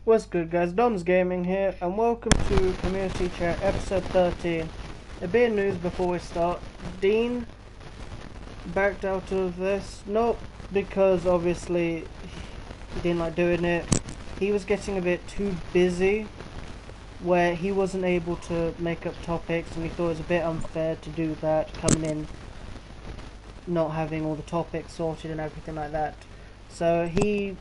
What's good, guys? Dom's Gaming here, and welcome to Community Chat episode 13. A bit of news before we start. Dean backed out of this, not because obviously he didn't like doing it. He was getting a bit too busy, where he wasn't able to make up topics, and he thought it was a bit unfair to do that, coming in not having all the topics sorted and everything like that. So he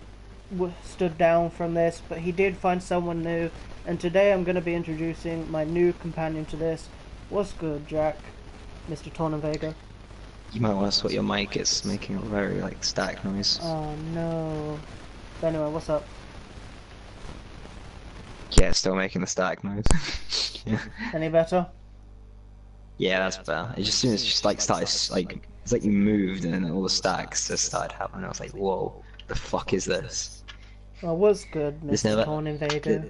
stood down from this, but he did find someone new, and today I'm going to be introducing my new companion to this. What's good, Jack? Mr. Torn Vega. You might want to sort your mic, it's making a very static noise. Oh no. But anyway, what's up? Yeah, it's still making the static noise. Yeah. Any better? Yeah, that's better. It just, as soon as you started, it's like you moved and then all the statics just started happening. I was like, whoa, the fuck is this? Well, what's good, Mr. Torn Invader?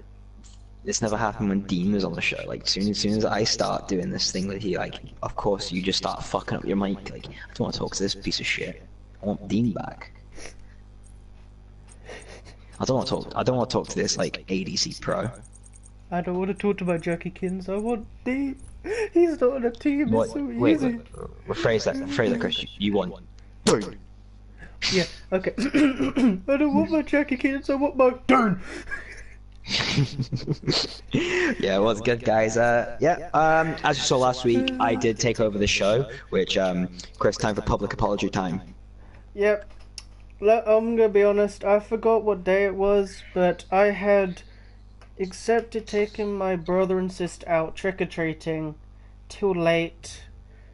This never happened when Dean was on the show. Soon as I start doing this thing with you, of course you just start fucking up your mic. I don't want to talk to this piece of shit. I want Dean back. I don't want to talk to this ADC pro. I don't want to talk to my Jerkykins. I want Dean. He's not on a team. It's so easy. Wait, rephrase that, Chris. You want Dean. Yeah, okay. I don't want my Jerkykins. I want my Dean. Yeah, what's good, guys? As you saw last week, I did take over the show, which, Chris, time for public apology time. Yep. I'm gonna be honest, I forgot what day it was, but I had accepted taking my brother and sister out trick-or-treating too late,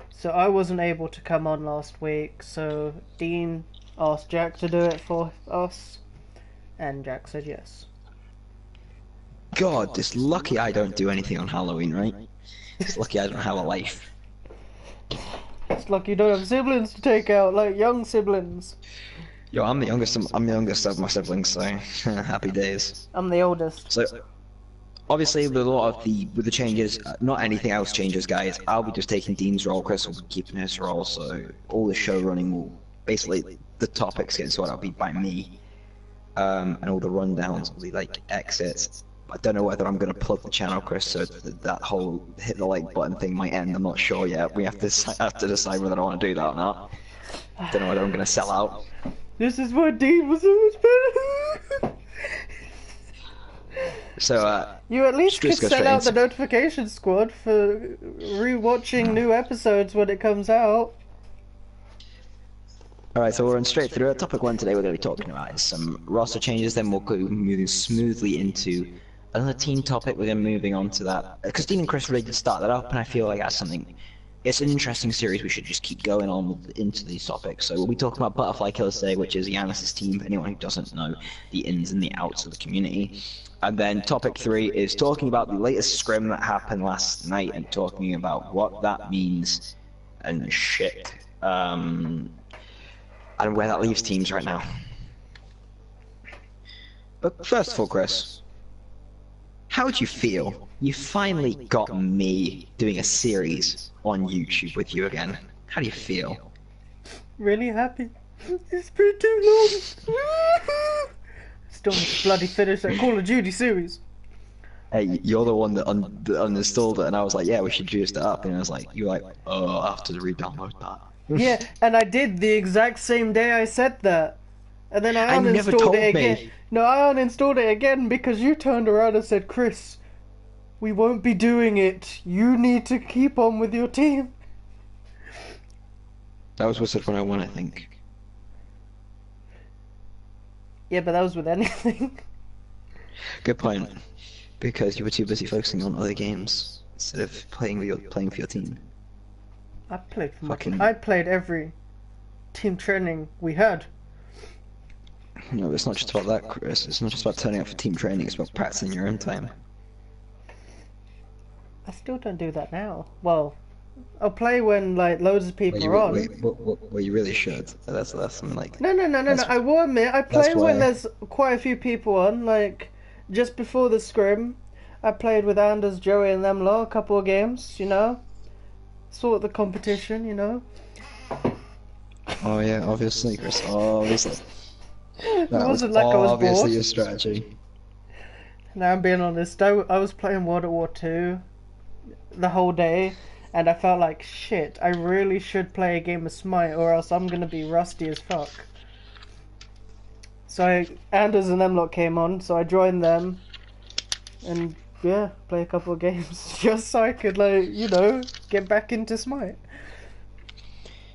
so I wasn't able to come on last week, so Dean asked Jack to do it for us, and Jack said yes. God, it's lucky I don't do anything on Halloween, right? It's lucky I don't have a life. It's lucky you don't have siblings to take out, like young siblings. Yo, I'm the youngest of my siblings, so happy days. I'm the oldest. So, obviously, with a lot of the changes, not anything else changes, guys. I'll be just taking Dean's role, Chris will be keeping his role, so all the show running will, basically, the topics getting sorted out will be by me. And all the rundowns will be exits. I don't know whether I'm going to plug the channel, Chris, so that whole hit the like button thing might end. I'm not sure yet. We have to decide whether I want to do that or not. I don't know whether I'm going to sell out. This is why Dean was so much better. So, you at least could sell out the notification squad for rewatching new episodes when it comes out. Alright, so we're on straight through it. Topic 1 today we're going to be talking about is some roster changes, then we'll go moving smoothly into another team topic. We're then moving on to that, because Dean and Chris really did start that up, and I feel like that's something, it's an interesting series, we should just keep going on into these topics. So we'll be talking about Butterfly Killers today, which is Yanis's team, for anyone who doesn't know the ins and the outs of the community. And then topic 3 is talking about the latest scrim that happened last night, and talking about what that means, and shit. And where that leaves teams right now. But first of all, Chris, how would you feel? You finally got me doing a series on YouTube with you again. How do you feel? Really happy. It's been too long. Still need to bloody finish that Call of Duty series. Hey, you're the one that uninstalled it, and I was like, yeah, we should juice it up. And I was like, you're like, oh, I have to re-download that. Yeah, and I did the exact same day I said that. And then I never told uninstalled it again. me. No, I uninstalled it again because you turned around and said, Chris, we won't be doing it. You need to keep on with your team. That was Wizard 101, I think. Yeah, but that was with anything. Good point. Because you were too busy focusing on other games instead of playing for your team. I played for I played every team training we had. No, it's not just about that, Chris. It's not just about turning up for team training, it's about practicing your own time. I still don't do that now. Well, I'll play when loads of people are on. Well, you really should. That's something No. I will admit, I play when there's quite a few people on. Just before the scrim, I played with Anders, Joey, and them lot a couple of games. Sort the competition. Oh yeah, obviously, Chris. Obviously. It wasn't like I was bored. Obviously your strategy. Now I'm being honest, I was playing World at War 2 the whole day, and I felt like shit. I really should play a game of Smite, or else I'm gonna be rusty as fuck. So Anders and them lot came on, so I joined them, and yeah, play a couple of games just so I could, like, you know, get back into Smite.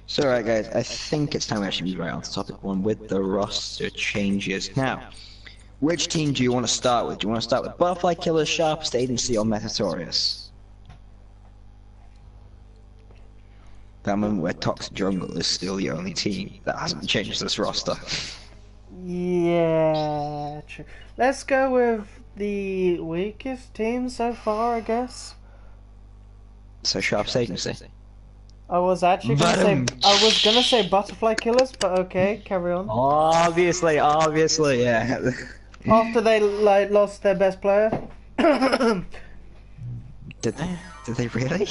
So alright guys, I think it's time we actually move right on to topic 1 with the roster changes. Now, which team do you want to start with? Do you want to start with Butterfly Killers, Sharpest Agency, or Metatorius? That moment where Toxic Jungle is still the only team that hasn't changed this roster. Yeah, true. Let's go with the weakest team so far, I guess. So Sharpest Agency. I was actually gonna say Butterfly Killers, but okay, carry on. Obviously, yeah. After they like lost their best player. Did they? Did they really?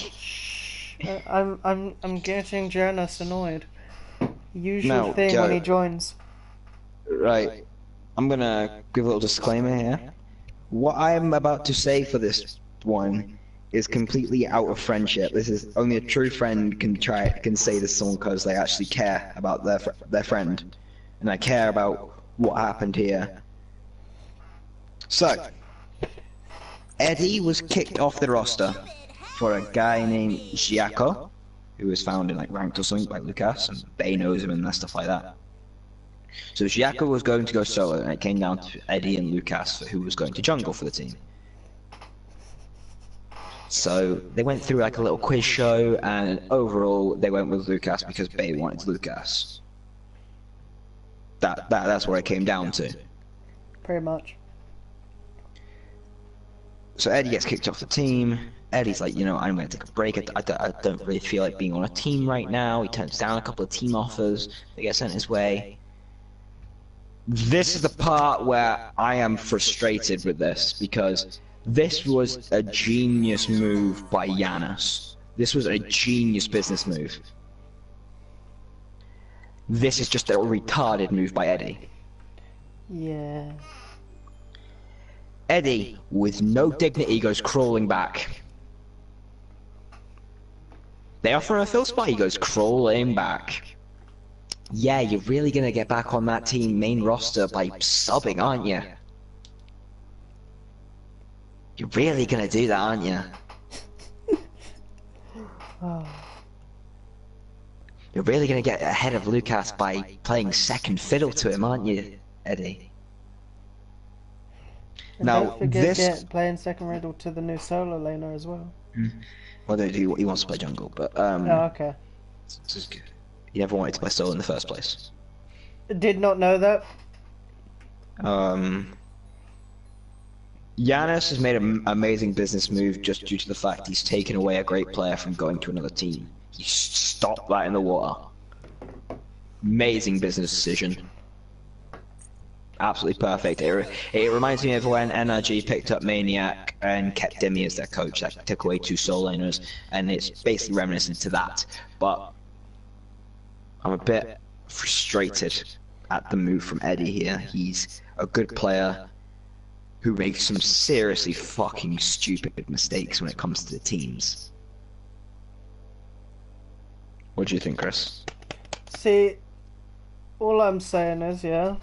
I'm getting Janus annoyed. Usual No, thing Joe. when he joins. Right. I'm gonna give a little disclaimer here. What I'm about to say for this one is completely out of friendship. This is only a true friend can say this to someone because they actually care about their friend, and I care about what happened here. So, Eddie was kicked off the roster for a guy named Giaco, who was found in like ranked or something by Lucas, and Bay knows him and stuff like that. So Giaco was going to go solo, and it came down to Eddie and Lucas for who was going to jungle for the team. So they went through like a little quiz show, and overall they went with Lucas because Bay wanted Lucas. That's where it came down to. Pretty much. So Eddie gets kicked off the team. Eddie's like, you know, I'm going to take a break. I don't really feel like being on a team right now. He turns down a couple of team offers that get sent his way. This is the part where I am frustrated with this, because this was a genius move by Janus. This was a genius business move. This is just a retarded move by Eddie. Yeah. Eddie, with no dignity, goes crawling back. They offer him a fill spot, he goes crawling back. Yeah, you're really gonna get back on that team main roster by subbing, aren't you? You're really gonna do that, aren't you? Oh. You're really gonna get ahead of Lucas by playing second fiddle to him, aren't you, Eddie? And Now, don't forget playing second riddle to the new solo laner as well. Well, he wants to play jungle, but Oh, okay. this is good. He never wanted to play solo in the first place. Did not know that. Janus has made an amazing business move just due to the fact he's taken away a great player from going to another team. He stopped that in the water. Amazing business decision. Absolutely perfect. It reminds me of when NRG picked up Maniac and kept Demi as their coach. That took away 2 soul laners, and it's basically reminiscent to that. But I'm a bit frustrated at the move from Eddie here. He's a good player who makes some seriously fucking stupid mistakes when it comes to the teams. What do you think, Chris? See, all I'm saying is, yeah,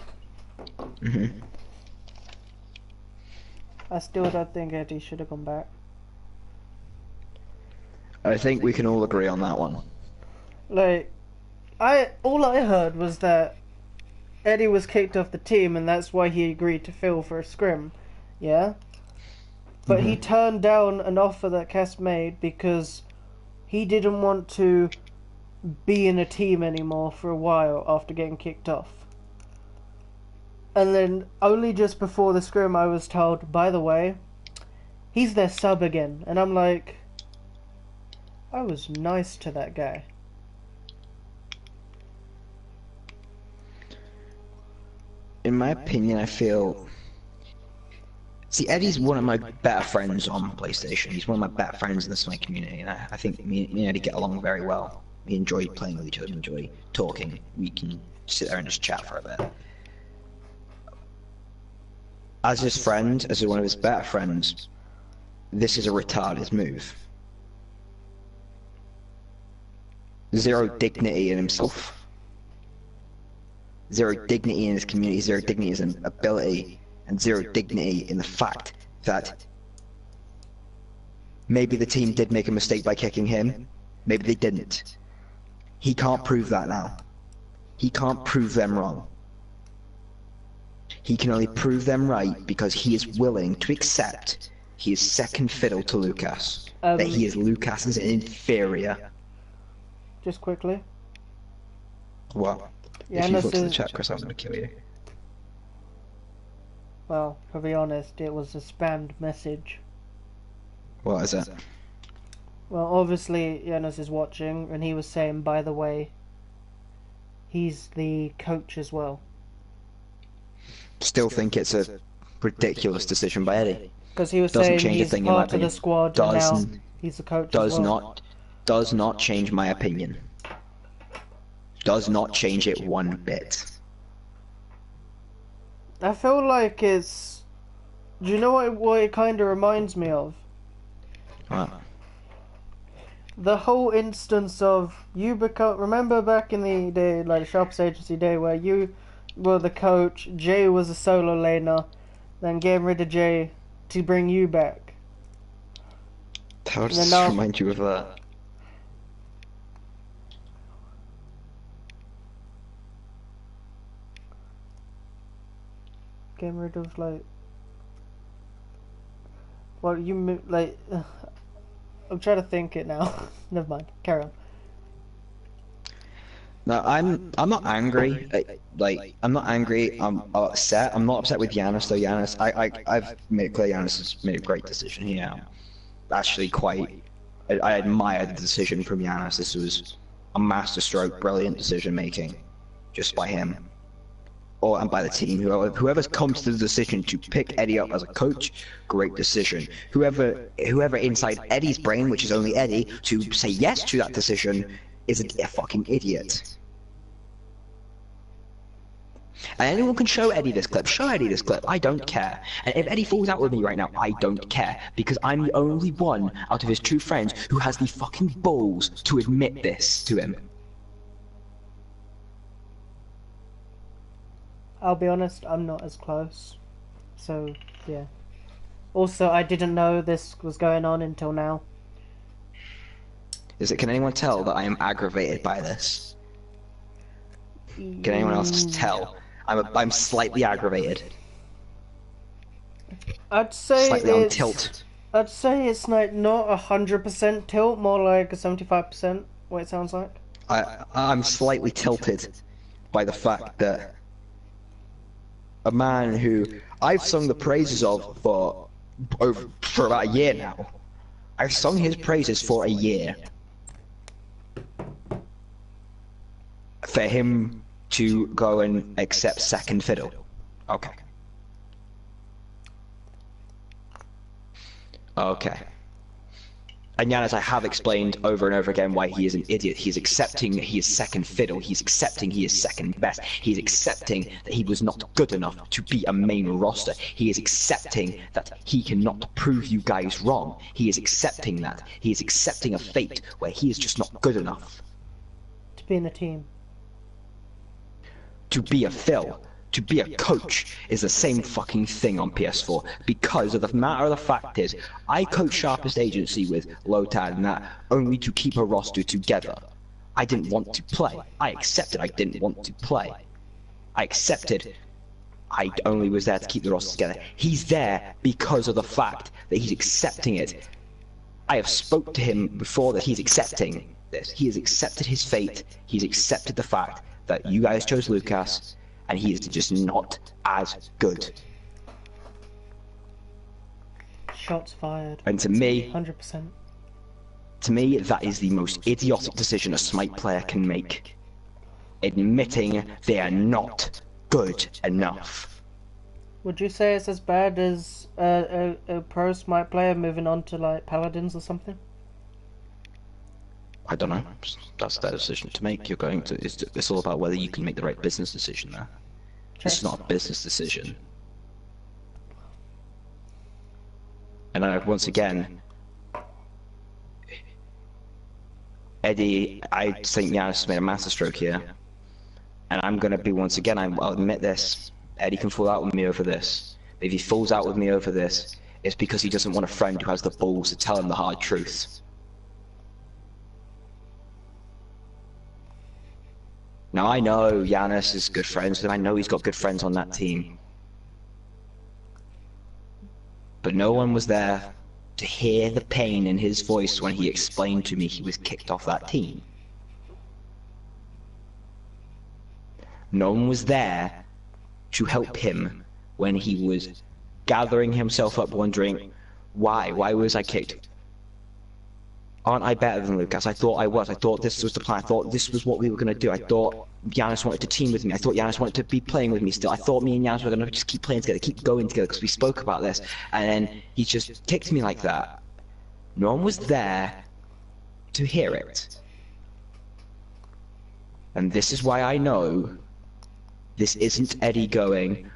I still don't think Eddie should have gone back. I think we can all agree on that one. Like, all I heard was that Eddie was kicked off the team, and that's why he agreed to fill for a scrim. Yeah? But he turned down an offer that Cass made because he didn't want to be in a team anymore for a while after getting kicked off. And then only just before the scrim I was told, by the way, he's their sub again. And I'm like, I was nice to that guy. In my opinion, I feel... See, Eddie's one of my better friends on PlayStation. He's one of my better friends in the Smite community, and I think me and Eddie get along very well. We enjoy playing with each other, we enjoy talking. We can sit there and just chat for a bit. as his friend, as one of his better friends, this is a retarded move. Zero dignity in himself. Zero dignity in his community, zero dignity in his ability, and zero dignity in the fact that maybe the team did make a mistake by kicking him, maybe they didn't. He can't prove that now. He can't prove them wrong. He can only prove them right because he is willing to accept he is second fiddle to Lucas. That he is Lucas's inferior. Just quickly. What? If you look to the chat, Chris, I'm gonna kill you. Well, to be honest, it was a spammed message. What is it? Well, obviously, Giannis is watching, and he was saying, by the way, he's the coach as well. Still think it's a ridiculous decision by Eddie. Because he was saying he's part of the squad, and now he's the coach as well. Does not change my opinion. Does not change it one bit. I feel like it's... Do you know what it kind of reminds me of? What? The whole instance of you become... Remember back in the day, like the Sharps Agency day, where you were the coach, Jay was a solo laner, then getting rid of Jay to bring you back. How does this remind you of that? Getting rid of, like... Well, you like... I'm trying to think it now. Never mind. Carry on. No, I'm not angry. I'm not angry. I'm upset. I'm not upset with Giannis though. Giannis, I've made it clear Giannis has made a great decision here. Actually, I admire the decision from Giannis. This was a masterstroke, brilliant decision making, just by him, and by the team. Whoever's come to the decision to pick Eddie up as a coach, great decision. Whoever inside Eddie's brain, which is only Eddie, to say yes to that decision is a fucking idiot. And anyone can show Eddie this clip. Show Eddie this clip. I don't care. And if Eddie falls out with me right now, I don't care. Because I'm the only one out of his two friends who has the fucking balls to admit this to him. I'll be honest, I'm not as close. So, yeah. Also, I didn't know this was going on until now. Can anyone tell that I am aggravated by this? Can anyone else tell? I'm slightly aggravated. I'd say slightly on tilt. I'd say it's like not 100% tilt, more like a 75%. What it sounds like. I'm slightly tilted by the fact that a man who I've sung the praises of for about a year now. I've sung his praises for a year. For him to go and accept second fiddle. Okay. Okay. And Giannis, I have explained over and over again why he is an idiot. He is accepting he is second fiddle. He's accepting he is second best. He's accepting that he was not good enough to be a main roster. He is accepting that he cannot prove you guys wrong. He is accepting that. He is accepting a fate where he is just not good enough. To be in the team. To be a Phil, to be a coach is the same fucking thing on PS4, because of the matter of the fact is, I coach Sharpest Agency with Lotad and that only to keep a roster together. I didn't want to play. I accepted I didn't want to play. I accepted I only was there to keep the roster together. He's there because of the fact that he's accepting it. I have spoke to him before that he's accepting this. He has accepted his fate. He's accepted the fact that you guys chose Lucas, and he is just not as good. Shots fired. And to me, 100%. To me, that is the most idiotic decision a Smite player can make. Admitting they are not good enough. Would you say it's as bad as a pro Smite player moving on to like Paladins or something? I don't know. That's their decision to make. You're going to. It's all about whether you can make the right business decision there. It's not a business decision. And once again, Eddie, I think Giannis made a masterstroke here. And I'm going to be, once again, I'll admit this, Eddie can fall out with me over this. But if he falls out with me over this, it's because he doesn't want a friend who has the balls to tell him the hard truth. Now, I know Giannis is good friends with him. I know he's got good friends on that team. But no one was there to hear the pain in his voice when he explained to me he was kicked off that team. No one was there to help him when he was gathering himself up wondering, why was I kicked? Aren't I better than Lucas? I thought I was. I thought this was the plan. I thought this was what we were going to do. I thought Giannis wanted to team with me. I thought Giannis wanted to be playing with me still. I thought me and Giannis were going to just keep playing together, keep going together, because we spoke about this. And then he just kicked me like that. No one was there to hear it. And this is why I know this isn't Eddie going,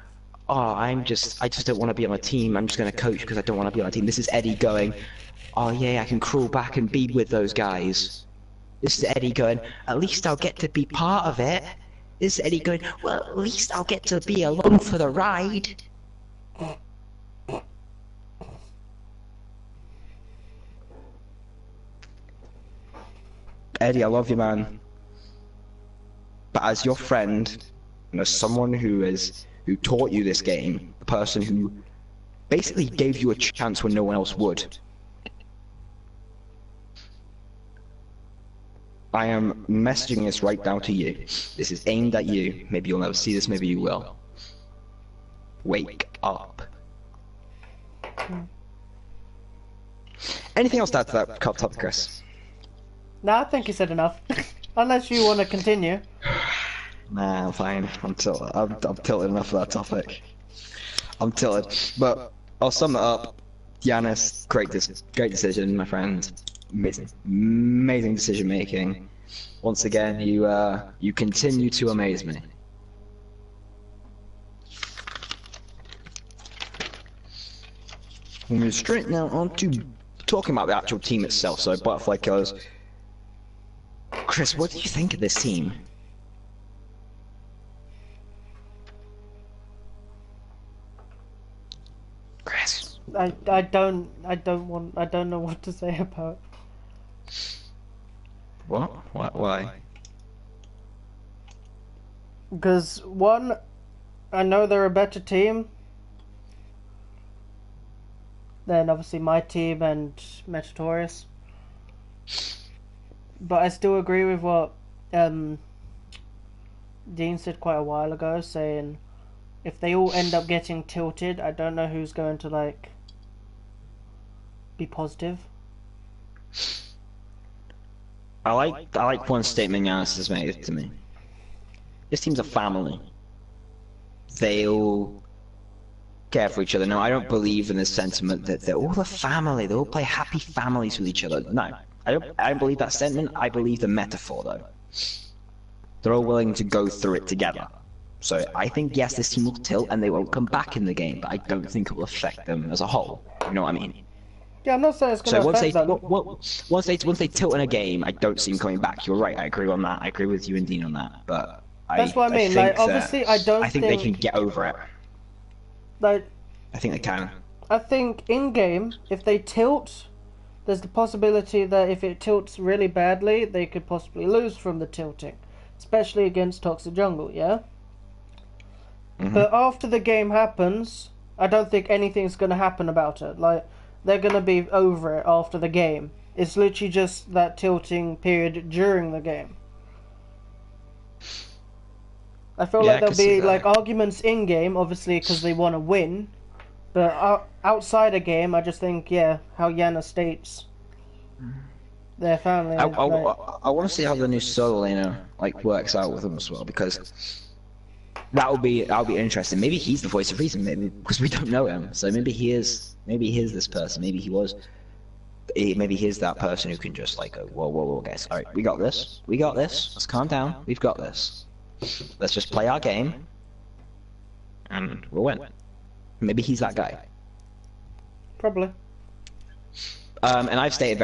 oh, I just don't want to be on a team. I'm just going to coach because I don't want to be on a team. This is Eddie going, oh yeah, I can crawl back and be with those guys. This is Eddie going, at least I'll get to be part of it. This is Eddie going, well, at least I'll get to be along for the ride. Eddie, I love you, man. But as your friend, and as someone who taught you this game, the person who basically gave you a chance when no one else would, I am messaging this right down to you. This is aimed at you. Maybe you'll never see this, maybe you will. Wake up. Anything else to add to that topic, Chris? No, I think you said enough. Unless you want to continue. Nah, I'm fine. I'm tilted enough for that topic. I'm tilted. But I'll sum it up. Giannis, great decision, my friend. Amazing decision making. Once again, you continue to amaze me. We'll move straight now on to talking about the actual team itself. So, Butterfly Killers. Chris, what do you think of this team? Chris. I don't know what to say about. What? Why? Because one, I know they're a better team than obviously my team and Metatorius. But I still agree with what Dean said quite a while ago, saying if they all end up getting tilted, I don't know who's going to like be positive. I like one statement Giannis has made to me. This team's a family. They all care for each other. No, I don't believe in the sentiment that they're all a family. They all play happy families with each other. No, I don't believe that sentiment. I believe the metaphor, though. They're all willing to go through it together. So I think, yes, this team will tilt and they won't come back in the game, but I don't think it will affect them as a whole. You know what I mean? Yeah, I'm not saying it's going to affect them. Once they tilt in a game, I don't see them coming back. You're right. I agree on that. I agree with you and Dean on that. But that's what I mean. Like, obviously, I think they can get over it. Like, I think they can. I think in game, if they tilt, there's the possibility that if it tilts really badly, they could possibly lose from the tilting, especially against Toxic Jungle. Yeah. Mm-hmm. But after the game happens, I don't think anything's going to happen about it. Like, they're going to be over it after the game. It's literally just that tilting period during the game. I feel like there'll be like arguments in game, obviously, because they want to win. But outside a game, I just think, yeah, how Yana states, their family. I want to see how the new solo laner like works out with them as well, because that'll be interesting. Maybe he's the voice of reason, maybe because we don't know him. So maybe he is this person. Maybe maybe he is that person who can just like go, whoa, guys. All right, we got this. Let's calm down. We've got this. Let's just play our game, and we'll win. Maybe he's that guy. Probably. And I've stated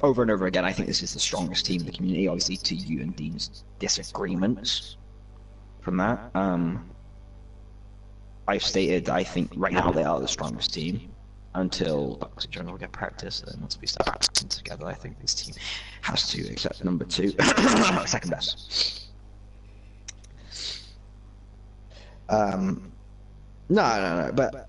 over and over again, I think this is the strongest team in the community, obviously to you and Dean's disagreements from that. I've stated I think right now they are the strongest team until Toxic Jungle get practice, and once we start practicing together, I think this team has to accept number 2, second best. No, but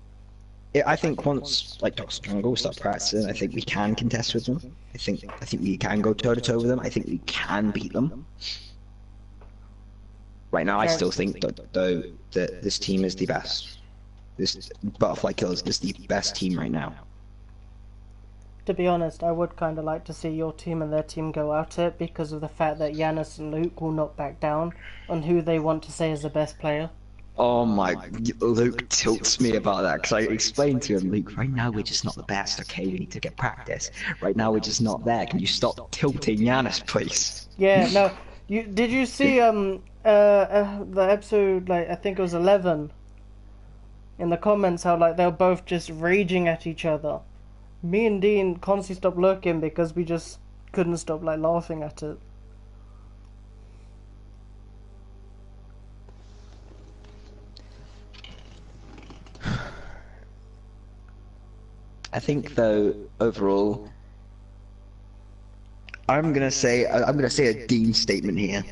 I think once like Toxic Jungle start practicing, I think we can contest with them. I think we can go toe to toe with them. I think we can beat them. Right now, I still think that this team is the best. This Butterfly Killers is the best team right now. To be honest, I would kind of like to see your team and their team go at it because of the fact that Giannis and Luke will not back down on who they want to say is the best player. Oh my, Luke tilts me about that, because I explained to him, Luke, right now we're just not the best, okay, we need to get practice. Right now we're just not there, can you stop tilting Giannis, please? Yeah, no, did you see the episode, like, I think it was 11, in the comments, how, like, they were both just raging at each other. Me and Dean constantly stopped looking because we just couldn't stop, like, laughing at it. I think though overall, I'm gonna say a Dean statement here.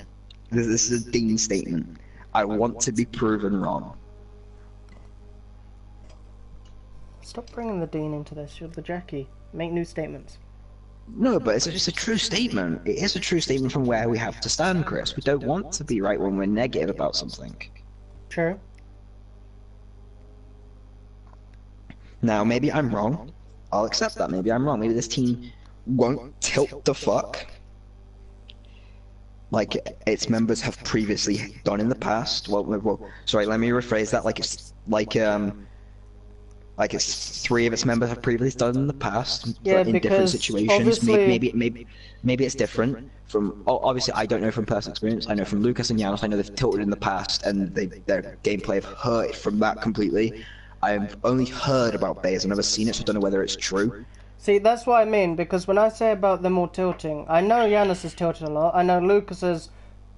This is a Dean statement. I want to be proven wrong. Stop bringing the Dean into this. You're the Jackie. Make new statements. No, but it's just a true statement. It is a true statement from where we have to stand, Chris. We don't want to be right when we're negative about something. True. Now, maybe I'm wrong. I'll accept that. Maybe I'm wrong. Maybe this team won't tilt the fuck like its members have previously done in the past. Well, sorry, let me rephrase that. Like it's 3 of its members have previously done in the past, yeah, but in different situations. Obviously... Maybe it's different. From obviously, I don't know from personal experience. I know from Lucas and Janos. I know they've tilted in the past, and their gameplay have hurt from that completely. I've only heard about Bays. I've never seen it, so I don't know whether it's true. See, that's what I mean, because when I say about them all tilting, I know Giannis has tilted a lot. I know Lucas has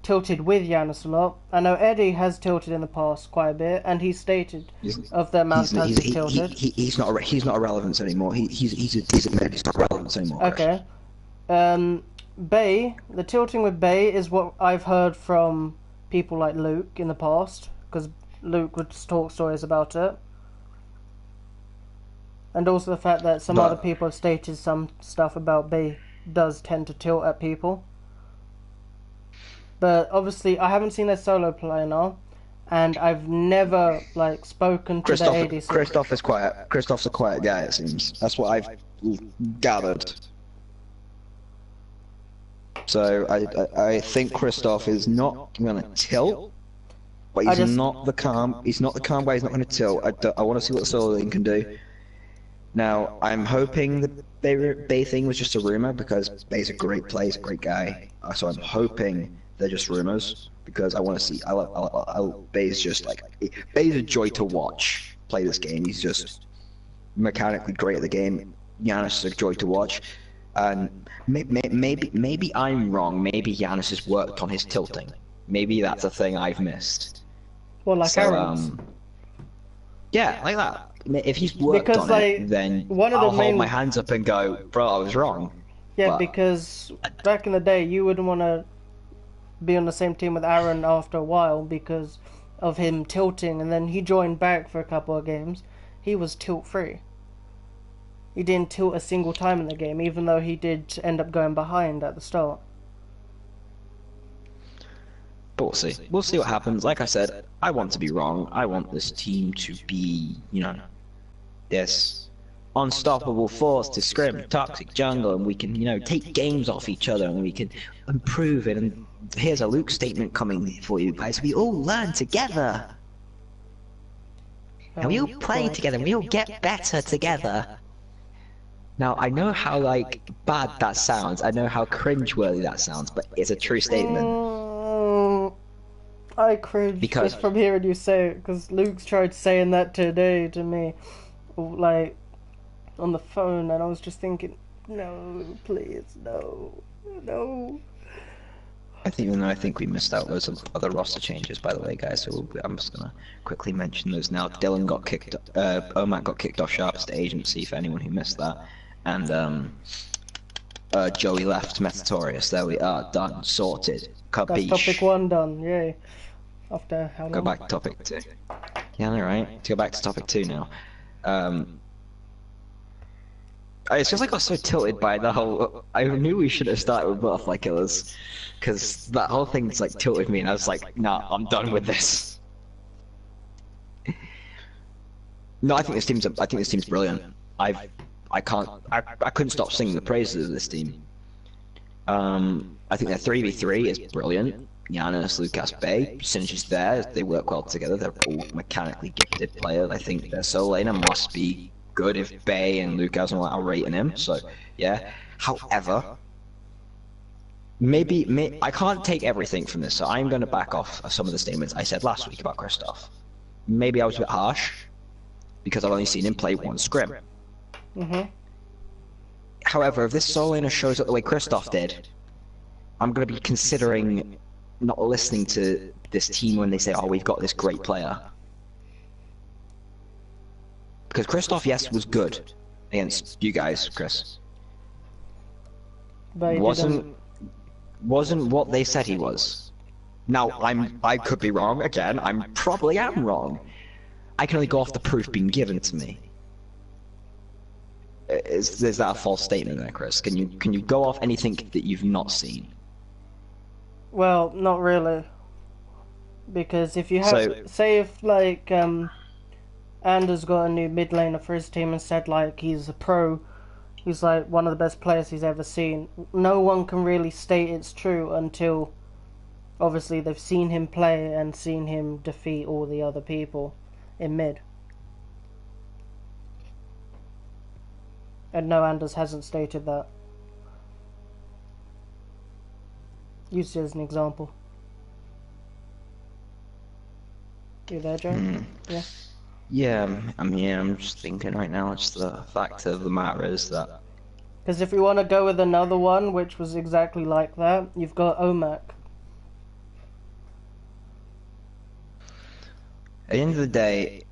tilted with Giannis a lot. I know Eddie has tilted in the past quite a bit, and he stated of the amount of times he's tilted. He's not a relevance anymore. He's admitted he's not relevance anymore. Okay. Bay, the tilting with Bay is what I've heard from people like Luke in the past, because Luke would talk stories about it. And also the fact that some other people have stated some stuff about Bay does tend to tilt at people. But obviously, I haven't seen their solo play now, and I've never like spoken to the ADC. Christoph a quiet guy, it seems. That's what I've gathered. So I think Christoph is not gonna tilt, but he's not the calm. He's not the calm guy. He's not gonna tilt. I want to see what the solo lane can do. Now, I'm hoping the Bay thing was just a rumor, because Bay's a great player, he's a great guy. So I'm hoping they're just rumors, because I want to see. Bay's just like, Bay's a joy to watch play this game. He's just mechanically great at the game. Giannis is a joy to watch, and maybe I'm wrong. Maybe Giannis has worked on his tilting. Maybe that's a thing I've missed. Well, like Aaron's. Yeah, like that. If he's worked on it, then I'll hold my hands up and go, bro, I was wrong. Yeah, because back in the day, you wouldn't want to be on the same team with Aaron after a while because of him tilting, and then he joined back for a couple of games. He was tilt-free. He didn't tilt a single time in the game, even though he did end up going behind at the start. But we'll see. We'll see what happens. Like I said, I want to be wrong. I want this team to be, this unstoppable force to scrim Toxic Jungle, and we can, take games off each other, and we can improve it. And here's a Luke statement coming for you guys. We all learn together. And we all play together, and we all get better together. Now, I know how, bad that sounds. I know how cringeworthy that sounds, but it's a true statement. I cringe just from hearing you say it, because Luke's tried saying that today to me. on the phone, and I was just thinking, no, please, no, no. I think we missed out loads of other roster changes, by the way, guys. So I'm just gonna quickly mention those now. Dylan got kicked. Omak got kicked off Sharps to agency for anyone who missed that, and Joey left Metatorius. There we are, done, sorted. That's topic 1 done. Yay. After how long? Go back to topic 2. Yeah, alright. To go back to topic 2 now. It's just like I got so tilted by the whole. I knew we should have started with butterfly killers, because that whole thing's like tilted me, and I was like, nah, I'm done with this. No, I think this team's brilliant. I couldn't stop singing the praises of this team. I think their 3v3 is brilliant. Giannis, Lucas, Bay, synergy's there. They work well together. They're all mechanically gifted players. I think their solo laner must be good if Bay and Lucas are rating him. So yeah. However, maybe I can't take everything from this, so I'm going to back off of some of the statements I said last week about Kristoff. Maybe I was a bit harsh because I've only seen him play one scrim. However, if this solo laner shows up the way Kristoff did, I'm going to be considering not listening to this team when they say, "Oh, we've got this great player." Because Kristoff, yes, was good against you guys, Chris. But wasn't what they said he was. Now I could be wrong again. I probably am wrong. I can only go off the proof being given to me. Is that a false statement there, Chris? Can you go off anything that you've not seen? Well, not really. Because if you have, say if like Anders got a new mid laner for his team and said like he's a pro, he's like one of the best players he's ever seen, no one can really state it's true until obviously they've seen him play and seen him defeat all the other people in mid. And no, Anders hasn't stated that. Use it as an example. You there, Joe? Yeah. Yeah, I'm just thinking right now. It's the fact of the matter is that. Because if we want to go with another one, which was exactly like that, you've got Omak. At the end of the day,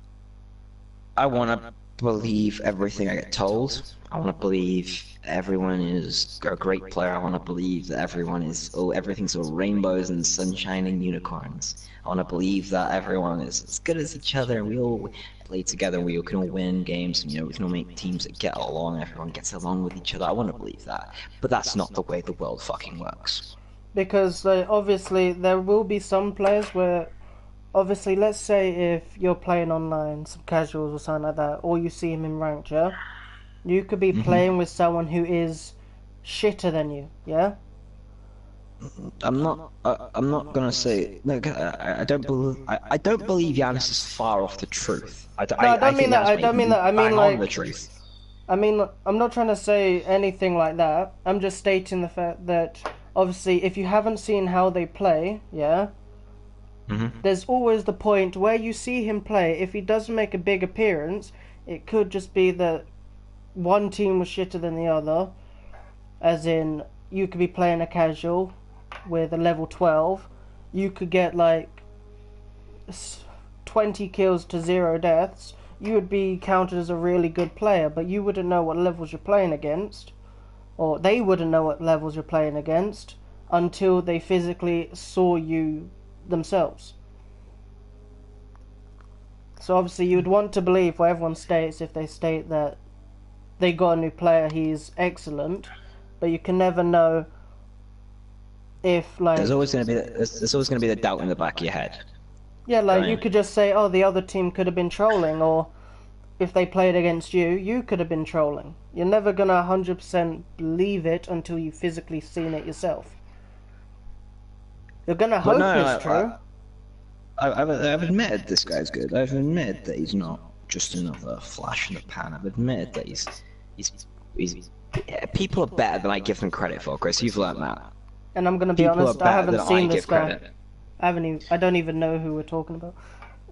I want to believe everything I get told. I want to believe everyone is a great player. I want to believe that everything's all rainbows and sunshine and unicorns. I want to believe that everyone is as good as each other and we all play together and we can all win games and we can all make teams that get along, everyone gets along with each other. I want to believe that. But that's not the way the world fucking works. Because obviously there will be some players where, obviously let's say if you're playing online, some casuals or something like that, or you see him in ranked, yeah? You could be playing with someone who is shitter than you, yeah? I'm not gonna say. Look, I don't believe Giannis is far off the truth. I don't mean that. I mean like the truth. I mean, I'm not trying to say anything like that. I'm just stating the fact that obviously, if you haven't seen how they play, yeah, there's always the point where you see him play. If he doesn't make a big appearance, it could just be that one team was shitter than the other, as in you could be playing a casual with a level 12, you could get like 20 kills to 0 deaths, you would be counted as a really good player, but you wouldn't know what levels you're playing against, or they wouldn't know what levels you're playing against until they physically saw you themselves. So obviously you'd want to believe what everyone states if they state that they got a new player, he's excellent, but you can never know if like there's always gonna be the doubt in the back of your head. Yeah, like you could just say, oh, the other team could have been trolling, or if they played against you, you could have been trolling. You're never gonna 100% believe it until you've physically seen it yourself. You're gonna hope it's true. I've admitted this guy's good. I've admitted that he's not just another flash in the pan. I've admitted that he's people are better than I give them credit for, Chris. You've learned that. And I'm gonna be honest, I haven't seen this guy. I don't even know who we're talking about.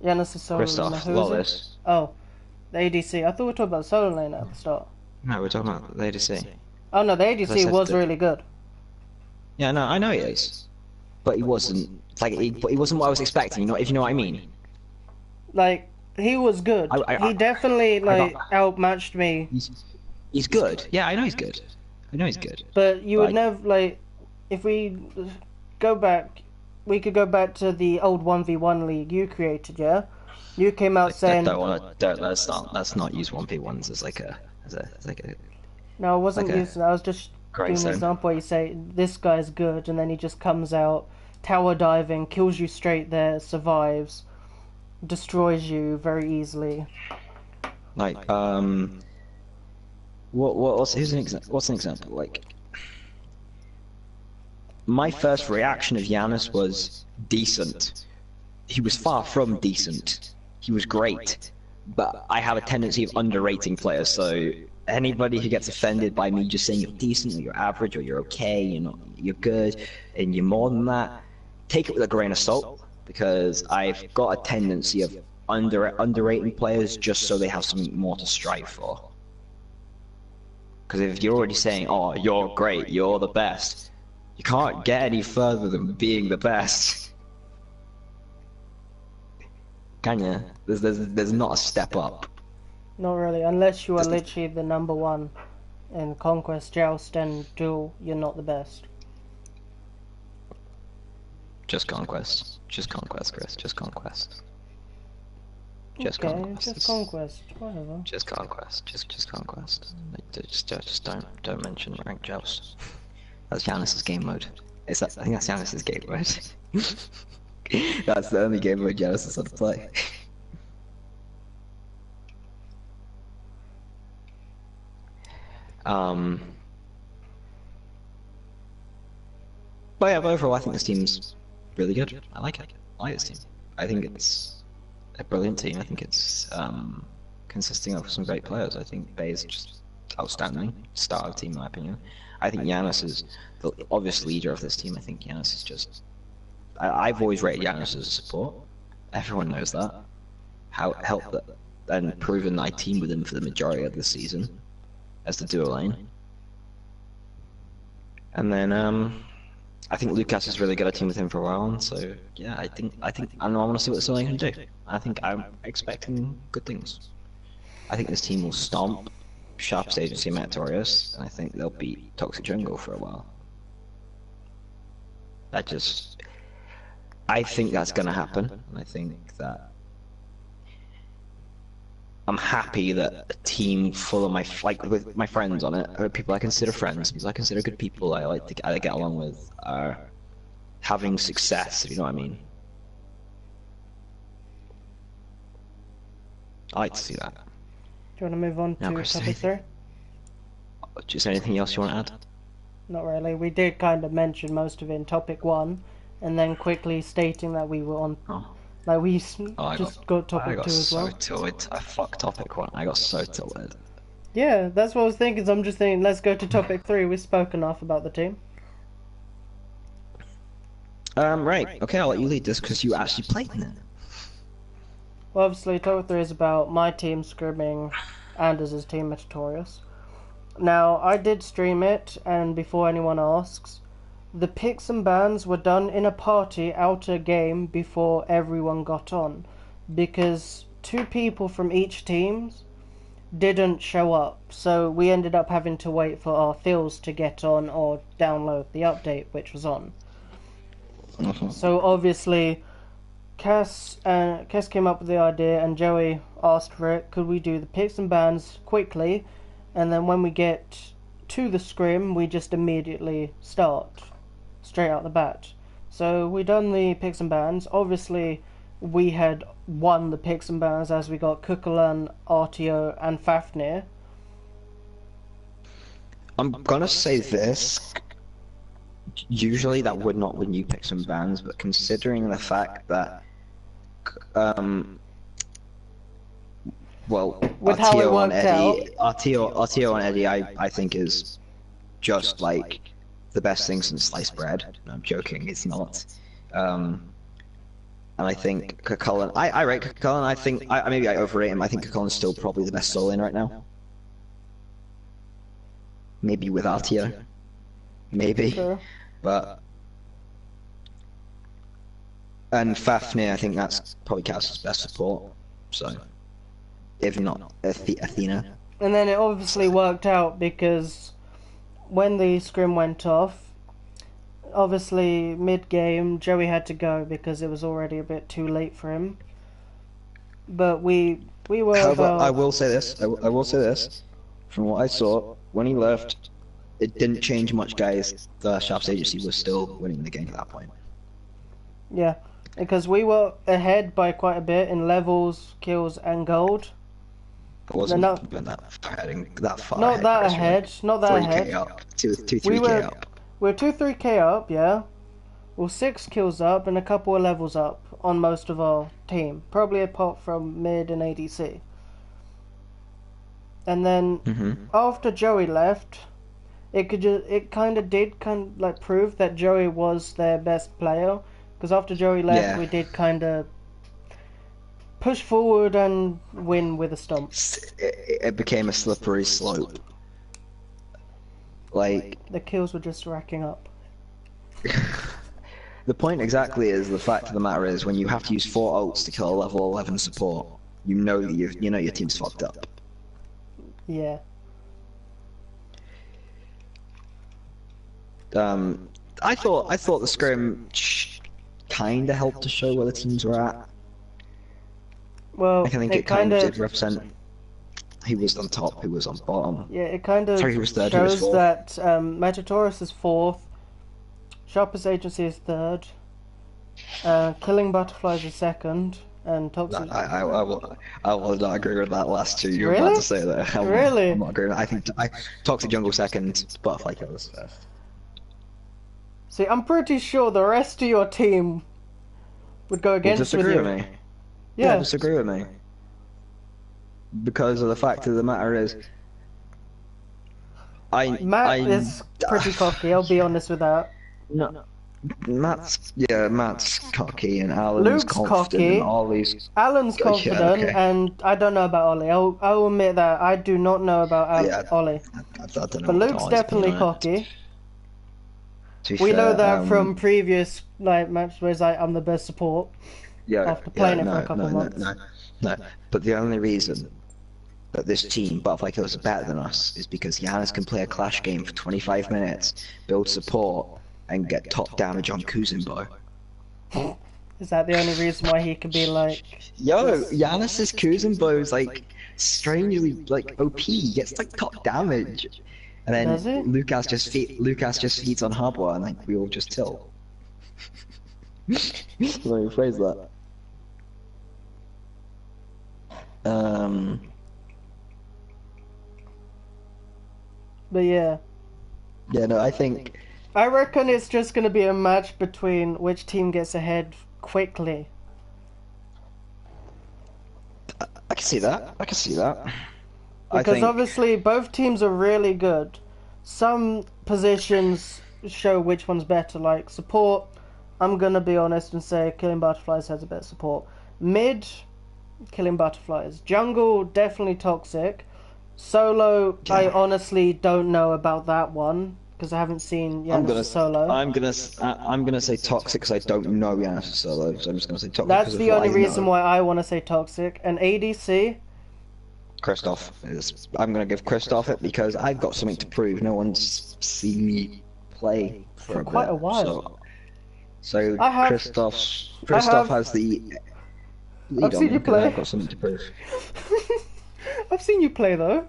Giannis is solo laner. Kristoff, Lawless. Oh, the ADC. I thought we were talking about solo laner at the start. No, we're talking about the ADC. Oh no, the Because I ADC said was that- really good. Yeah, no, I know he is, but he wasn't but he wasn't what I was expecting. You know, if you know what I mean. Like, he was good. He definitely, like, outmatched me. He's good. Yeah, I know he's good. I know he's good. But you would Like- never, like, if we go back, we could go back to the old 1v1 league you created, yeah? You came out saying... Let's not use 1v1s as like a No, I wasn't like a using I was just grey doing an zone. example where you say, this guy's good, and then he just comes out, tower diving, kills you straight there, survives, destroys you very easily. Like what's what's an example? Like, my first reaction of Giannis was decent. He was far from decent. He was great, but I have a tendency of underrating players. So anybody who gets offended by me just saying you're decent or you're average or you're okay, you're good, and you're more than that, take it with a grain of salt, because I've got a tendency of underrating players just so they have something more to strive for. Because if you're already saying, "Oh, you're great, you're the best," you can't get any further than being the best. Can you? There's not a step up. Not really, unless you are literally the number one in Conquest, Joust, and Duel, you're not the best. Just Conquest, Chris. Just Conquest. Just Conquest, whatever. Just Conquest. Just Conquest. Just don't mention ranked Joust. That's Giannis's game mode. I think that's Giannis's game mode. That's the only game mode Giannis is on to play. But yeah, but overall, I think this team's really good. I like it. I like this team. I think it's a brilliant team. I think it's consisting of some great players. I think Bay is just outstanding. Star of the team, in my opinion. I think Giannis is the obvious leader of this team. I think Giannis is just... I've always rated Giannis as a support. Everyone knows that. How helped that and proven I teamed with him for the majority of the season as the duo lane. And then I think Lucas is really good. I teamed with him for a while, and so yeah, I think I want to see what this lane can do. I think I'm expecting good things. I think this team will stomp Sharp's Agency and Meritorious, and I think they'll beat Toxic Jungle for a while. I think that's gonna happen, and I think that I'm happy that a team full of with my friends on it, or people I consider friends, because I consider good people I get along with, are having success, if you know what I mean. I like to see that. Do you want to move on to topic 3? Is there anything else you want to add? Not really. We did kind of mention most of it in topic 1, and then quickly stating that we were on... Oh. Like, we got topic 2 as well. I got so tilted. I fucked topic 1. I got so tilted. Yeah, that's what I was thinking. So I'm just thinking, let's go to topic 3. We've spoken enough about the team. Right. Okay, I'll let you lead this because you actually played in it. Well, obviously, topic 3 is about my team scrimming Anders' team, Meritorious. Now, I did stream it, and before anyone asks, the picks and bans were done in a party out a game before everyone got on, because 2 people from each team didn't show up, so we ended up having to wait for our Thils to get on or download the update which was on. So obviously Cass came up with the idea, and Joey asked for it. Could we do the picks and bans quickly, and then when we get to the scrim we just immediately start straight out the bat. So we done the picks and bans. Obviously we had won the picks and bans as we got Kukulan, RTO and Fafnir. I'm gonna say this. Usually that would not win you picks and bans, but considering the fact that well, with how it worked out, RTO and Eddie I think is just like the best thing since sliced bread. No, I'm joking, it's not. And I think Kukullan, I rate Kukullan. I think maybe I overrate him. I think Kukullan's still probably the best solo lane right now. maybe with Artio, maybe, Sure. but and Fafnir, I think that's probably Cass's best support. So, if not Athena. And then it obviously worked out because when the scrim went off, obviously mid-game Joey had to go because it was already a bit too late for him. But we were However, about... I will say this. I will say this. From what I saw, when he left, it didn't change much, guys. The Sharps Agency was still winning the game at that point. Yeah, because we were ahead by quite a bit in levels, kills, and gold. It wasn't No, that far. Not that guys, ahead. Not that 3K ahead. up. 3K We were up. we're 2-3k up, yeah. Well, 6 kills up and a couple of levels up on most of our team, probably apart from mid and ADC. And then after Joey left, it kind of like prove that Joey was their best player, because after Joey left, we did kind of push forward and win with a stomp. It became a slippery slope. Like The kills were just racking up. the point exactly is the fact of the matter is when you have to use 4 ults to kill a level 11 support, you know that your team's fucked up. Yeah. I thought the scrim kind of helped to show where the teams were at. Well, I think it kind of did represent. He was on top, he was on bottom. Yeah, it kind of Sorry, he was third, he was shows fourth. that Metataurus is 4th, Sharpest Agency is 3rd, Killing Butterflies is 2nd, and Toxic... I will not agree with that last two you're Really? about to say there. Really? I'm not agreeing. I think Toxic Jungle 2nd, Butterfly Killers 1st. See, I'm pretty sure the rest of your team would go against with disagree you. with me. Yeah. Disagree with me. Because of the fact of the matter is, Matt is pretty cocky, I'll be honest with that. No, Matt's cocky and Alan's Luke's confident cocky. and Ollie's. Alan's Yeah, confident, okay. and I don't know about Ollie. I'll admit that I do not know about Ollie. I don't know But what Luke's Ollie's definitely been on. To be We fair, know that from previous matches where it's like, I'm the best support. After playing it for a couple months. No. But the only reason that this team, Butterfly Killers, are better than us is because Giannis can play a clash game for 25 minutes, build support, and get top damage on Kuzenbo. Is that the only reason why he could be like... Yo, Giannis's Kuzenbo is like strangely like OP. He gets like top damage, and then Does he? Lucas just feeds on Harbor, and like we all just tilt. Let me rephrase that. But yeah. Yeah, no, I reckon it's just going to be a match between which team gets ahead quickly. I can see that. Because obviously both teams are really good. Some positions show which one's better, like support. I'm going to be honest and say Killing Butterflies has a better support. Mid, Killing Butterflies. Jungle, definitely Toxic. Solo, Yeah. I honestly don't know about that one because I haven't seen Giannis solo. I'm gonna say Toxic because I don't know Giannis solo, so I'm just gonna say Toxic. That's because the of what only I reason know. why I want to say Toxic. And ADC, Christoph is. I'm gonna give Christoph it because I've got something to prove. No one's seen me play for quite bit, a while. So I have- Christoph has the lead I've on seen me you because play. I've got something to prove. I've seen you play though.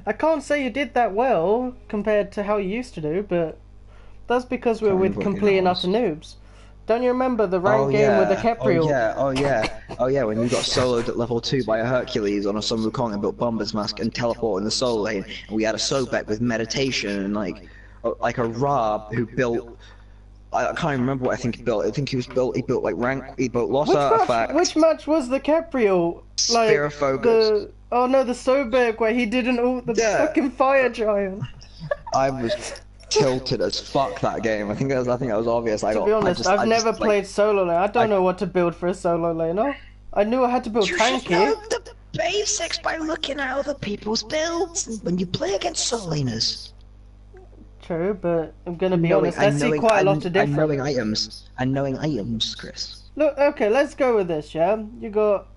I can't say you did that well compared to how you used to do, but that's because we're Can't with remember complete and what utter noobs. Don't you remember the ranked game with the Kepriel? Oh yeah, when you got soloed at level 2 by a Hercules on a Sun Wukong and built Bomber's Mask and teleported in the solo lane, and we had a Sobek with meditation and like a Rob who built. I can't even remember what I think he built. I think he built like rank. He built Lost Artifact. Which match was the Kepriel? Like Spear of Focus. the Sobek where he didn't ult the fucking fire giant. I was tilted as fuck that game. I think that was obvious. To be honest, I've never played solo lane. I don't know what to build for a solo laner. I knew I had to build tanky. basics by looking at other people's builds when you play against solo laners. True, but I'm gonna be honest, I see quite a lot of different... And knowing items, Chris. Look, okay, let's go with this, yeah? You got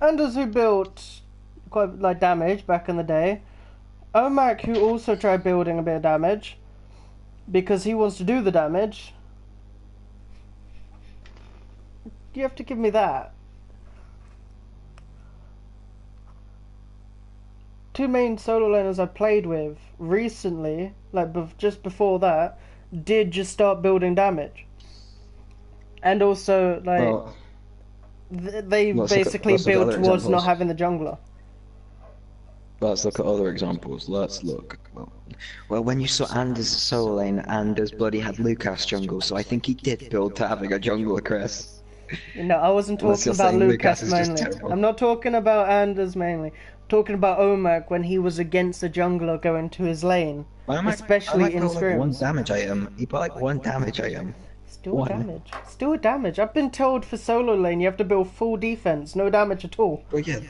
Anders who built quite, like, damage back in the day. Omak who also tried building a bit of damage because he wants to do the damage. You have to give me that. Two main solo laners I played with recently, like just before that, did just start building damage. And also, like, they basically built towards not having the jungler. Let's look at other examples. Well, when you saw Anders solo lane, Anders bloody had Lucas jungle, so I think he did build to having a jungler, Chris. No, I wasn't talking about Lucas mainly. I'm not talking about Anders mainly. I'm talking about Omak when he was against the jungler going to his lane. Especially in scrims. One damage item. He put like one damage item. Still damage. Still damage. I've been told for solo lane you have to build full defense, no damage at all. Well, yeah.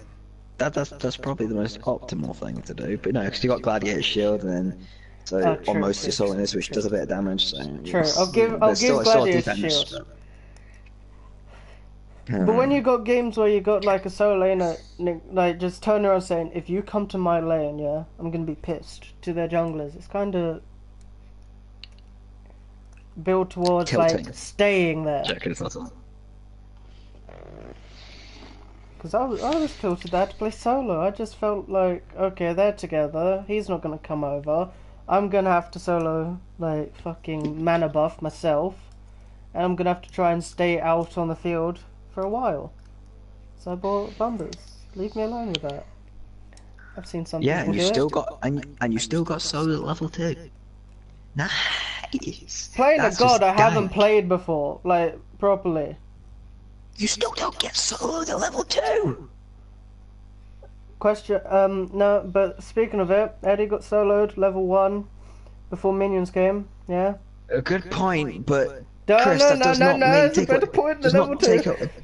That's probably the most optimal thing to do. But no, because you got Gladiator Shield and then... So on most of your solo laners, which does a bit of damage. So true. I'll give Gladiator Shield. But when you got games where you got like a solo laner, like just turn around saying, if you come to my lane, yeah, I'm gonna be pissed to their junglers. It's kind of built towards tilting. Like staying there. Because I was tilted there to play solo. I just felt like, okay, they're together. He's not gonna come over. I'm gonna have to solo like fucking mana buff myself, and I'm gonna have to try and stay out on the field for a while. So I bought Bumbers. Leave me alone with that. I've seen some yeah, people and you still got and you still got solo at level 2. Nice. Playing a god I haven't played before, like properly. You still don't get solo at level 2. Question no, but speaking of it, Eddie got soloed level 1 before minions came, yeah? A good point, but Chris,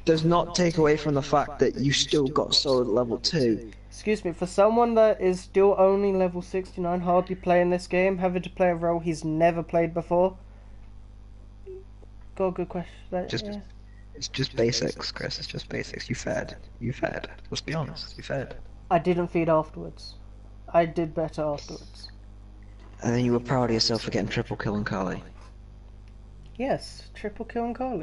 does not take away from the fact that you still got solo at level 2. Excuse me, for someone that is still only level 69, hardly playing this game, having to play a role he's never played before. Got a good question. It's just basics, Chris. It's just basics. You fed. Let's be honest. You fed. I didn't feed afterwards. I did better afterwards. And then you were proud of yourself for getting triple kill on Kali. Yes, triple kill on Kali.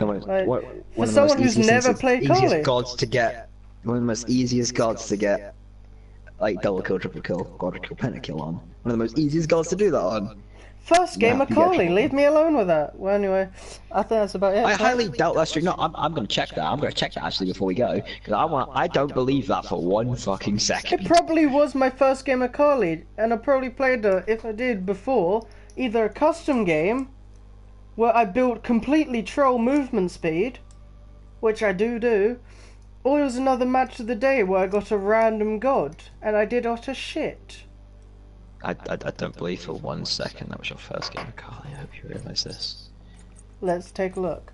For someone who's never played Kali. One of the most easiest gods to get, like double kill, triple kill, quadruple kill, pentakill on. One of the most easiest gods to do that on. First game of Kali, leave me alone with that. Well, anyway, I think that's about it. I highly doubt that's true. No, I'm gonna check that. I'm gonna check that actually before we go, because I don't believe that for one fucking second. It probably was my first game of Kali, and I probably played if I did before, either a custom game, where I built completely troll movement speed, which I do, or it was another match of the day where I got a random god, and I did utter shit. I don't believe for one second that was your first game of Kali. I hope you realise this. Let's take a look.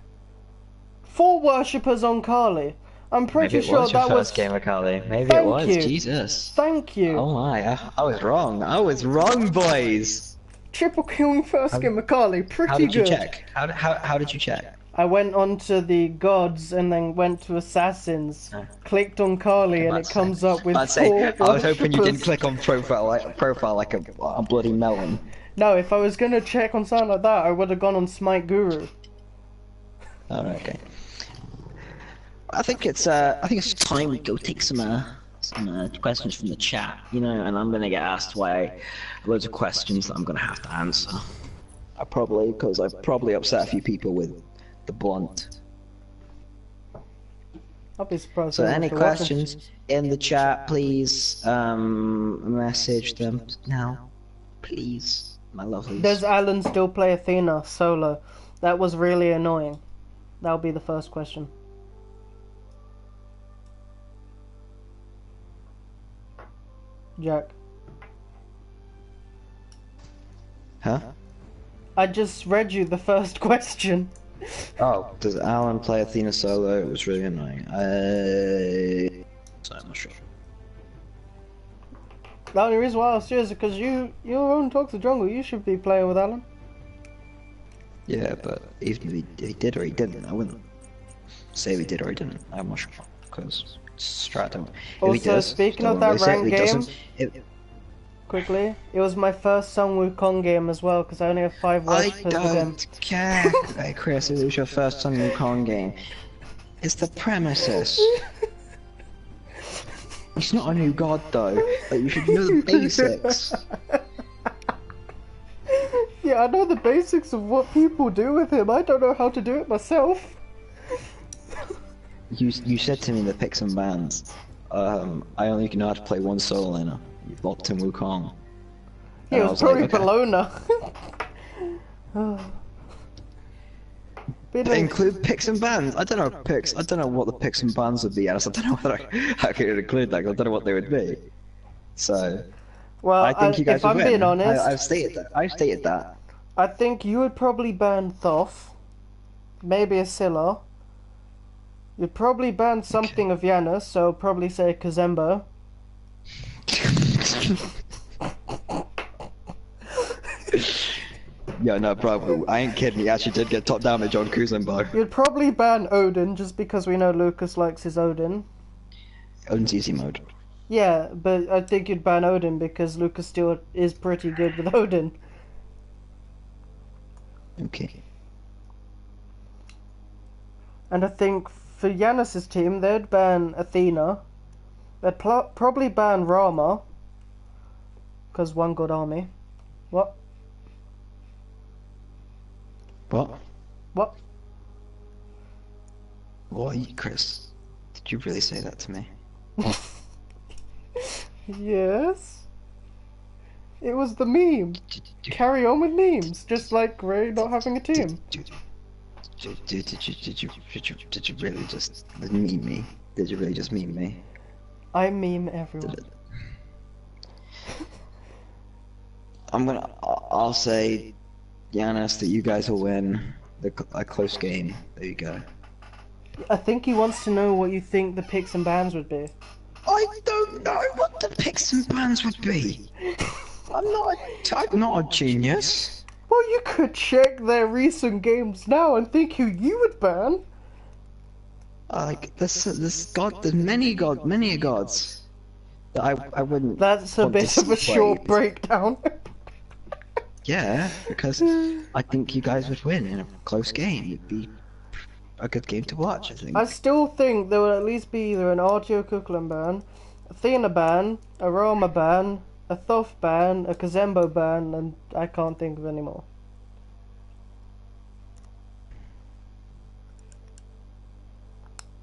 4 worshippers on Kali. I'm pretty sure that was your first game of Kali. Maybe it was. Jesus. Thank you. Oh my, I was wrong. I was wrong, boys. Triple killing first game of Kali. Pretty good. How did you check? How did you check? I went onto the gods and then went to assassins, clicked on Kali, and it comes up with 4 I was hoping you didn't click on profile like a bloody melon. No, if I was gonna check on something like that, I would have gone on Smite Guru. Alright, okay. I think it's time we go take some questions from the chat, you know, and I'm gonna get asked loads of questions that I'm gonna have to answer. Because I've probably upset a few people with the blunt. I'll be surprised. So any questions in the chat, please message them now, please, my lovelies. Does Alan still play Athena solo? That was really annoying. That'll be the first question. Jack. Huh? I just read you the first question. Oh, does Alan play Athena solo? It was really annoying. Sorry, I'm not sure. The only reason why I was serious is because you're on Toxic Jungle. You should be playing with Alan. Yeah, but even if he did or he didn't, I wouldn't say he did or he didn't. I'm not sure, because Stratum. Also, speaking of that ranked game, quickly, it was my first Sun Wukong game as well, because I only have 5 worshippers with him. I don't care, hey Chris, it was your first Sun Wukong game. It's the premises. He's not a new god though, like, you should know the basics. Yeah, I know the basics of what people do with him. I don't know how to do it myself. You said to me the picks and bans. I only know how to play one solo laner. You locked in Wukong. Yeah, it was probably like, okay. Bologna. Include picks and bans. I don't know picks. I don't know what the picks and bans would be. I don't know what I could include. Like I don't know what they would be. So, well, I think you guys if I'm win. being honest, I've stated that. I've stated that. I think you would probably ban Thoth, maybe a Scylla. You'd probably ban something of Yanis, so probably say Kazembo. Yeah, no, bro, I ain't kidding. He actually did get top damage on Kuzembo. You'd probably ban Odin, just because we know Lucas likes his Odin. Odin's easy mode. Yeah, but I think you'd ban Odin because Lucas still is pretty good with Odin. Okay. And I think for Yanis' team, they'd ban Athena. They'd probably ban Rama. Because one good army. What? What? What? What, Chris? Did you really say that to me? Yes. It was the meme. Carry on with memes, just like Ray not having a team. Did you really just meme me? Did you really just meme me? I meme everyone. I'll say, Yanis, that you guys will win a close game. There you go. I think he wants to know what you think the picks and bans would be. I don't know what the picks and bans would be. I'm not a genius. Well, you could check their recent games now and think who you would ban. Like this god, there's many gods that I wouldn't. That's a bit of a short breakdown. Yeah, because I think you guys would win in a close game. It'd be a good game to watch, I think. I still think there would at least be either an Artio Kuklan ban, a Athena ban, a Roma ban, a Thoth ban, a Kazembo ban, and I can't think of any more.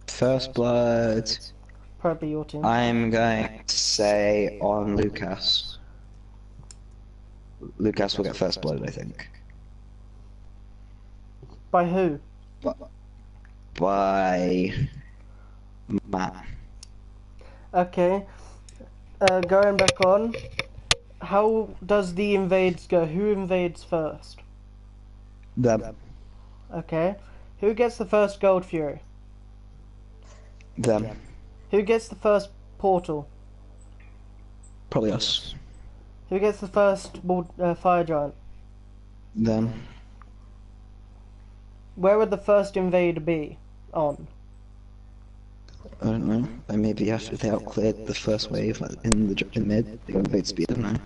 First blood. Probably your team. I'm going to say on Lucas. Lucas will get first blood, I think. By who? By Matt. Okay. Going back on. How does the invades go? Who invades first? Them. Okay. Who gets the first Gold Fury? Them. Who gets the first portal? Probably us. Who gets the first fire giant? Them. Where would the first invade be on? I don't know. Like maybe after they outcleared the first wave like, in the mid, they got invade speed, I don't know.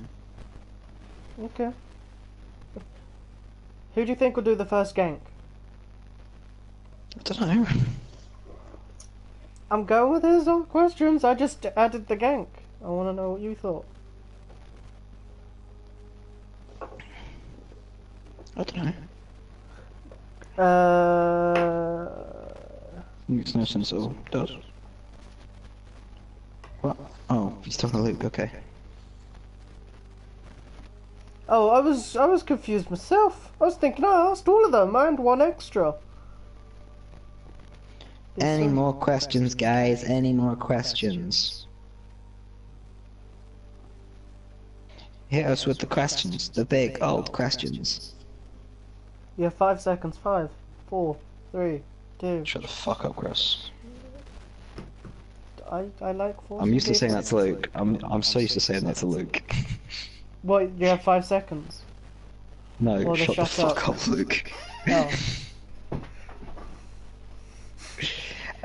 Okay. Who do you think will do the first gank? I don't know. I'm going with his own questions. I just added the gank. I want to know what you thought. I don't know. Makes no sense at all. Does. What? Oh, he's talking to Luke, okay. Oh, I was confused myself. I was thinking, I asked all of them and one extra. Any more questions, guys? Any more questions? Hit us with the questions, the big old questions. You have 5 seconds. 5, 4, 3, 2. Shut the fuck up, Chris. I like forcing I'm used to saying people. that to Luke. I'm so used to saying that to Luke. What, you have 5 seconds? No, Well, then shut the shut fuck up, Luke. Oh.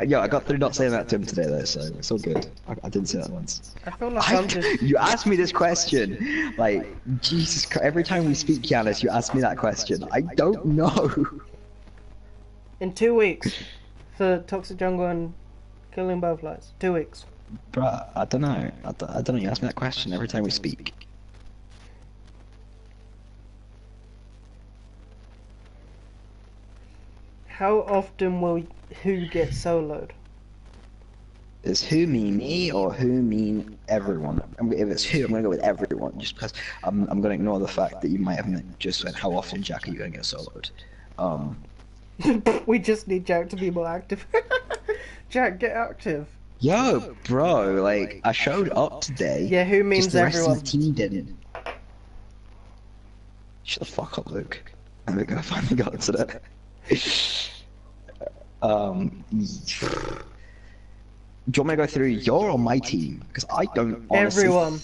Yeah, I got through not saying that to him today though, so it's all good. I didn't say that once. I feel like I'm just... You asked me this question, like, Jesus Christ, every time we speak, Giannis, you ask me that question. I don't know. In 2 weeks, for Toxic Jungle and Killing Butterflies. 2 weeks. Bruh, I don't know. I don't know, you ask me that question every time we speak. How often will who get soloed? Is who mean me or who mean everyone? If it's who, I'm gonna go with everyone, just because I'm gonna ignore the fact that you might have just said how often Jack are you gonna get soloed. We just need Jack to be more active. Jack, get active. Yo, bro, like I showed up today. Yeah, who means just the rest everyone? of the team didn't. Shut the fuck up, Luke. I think I finally got into that. Do you want me to go through your or my team? Because I don't honestly... Everyone.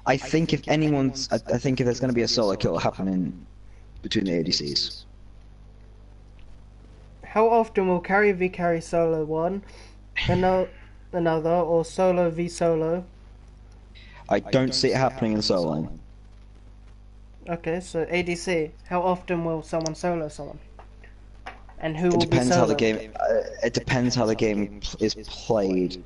I think if anyone's... I think if there's going to be a solo kill happening between the ADCs. How often will carry v carry solo one, another, or solo v solo? I don't see it happening in solo. Okay, so ADC. How often will someone solo someone? And who It will be depends solo? how the game... it depends how the game is played.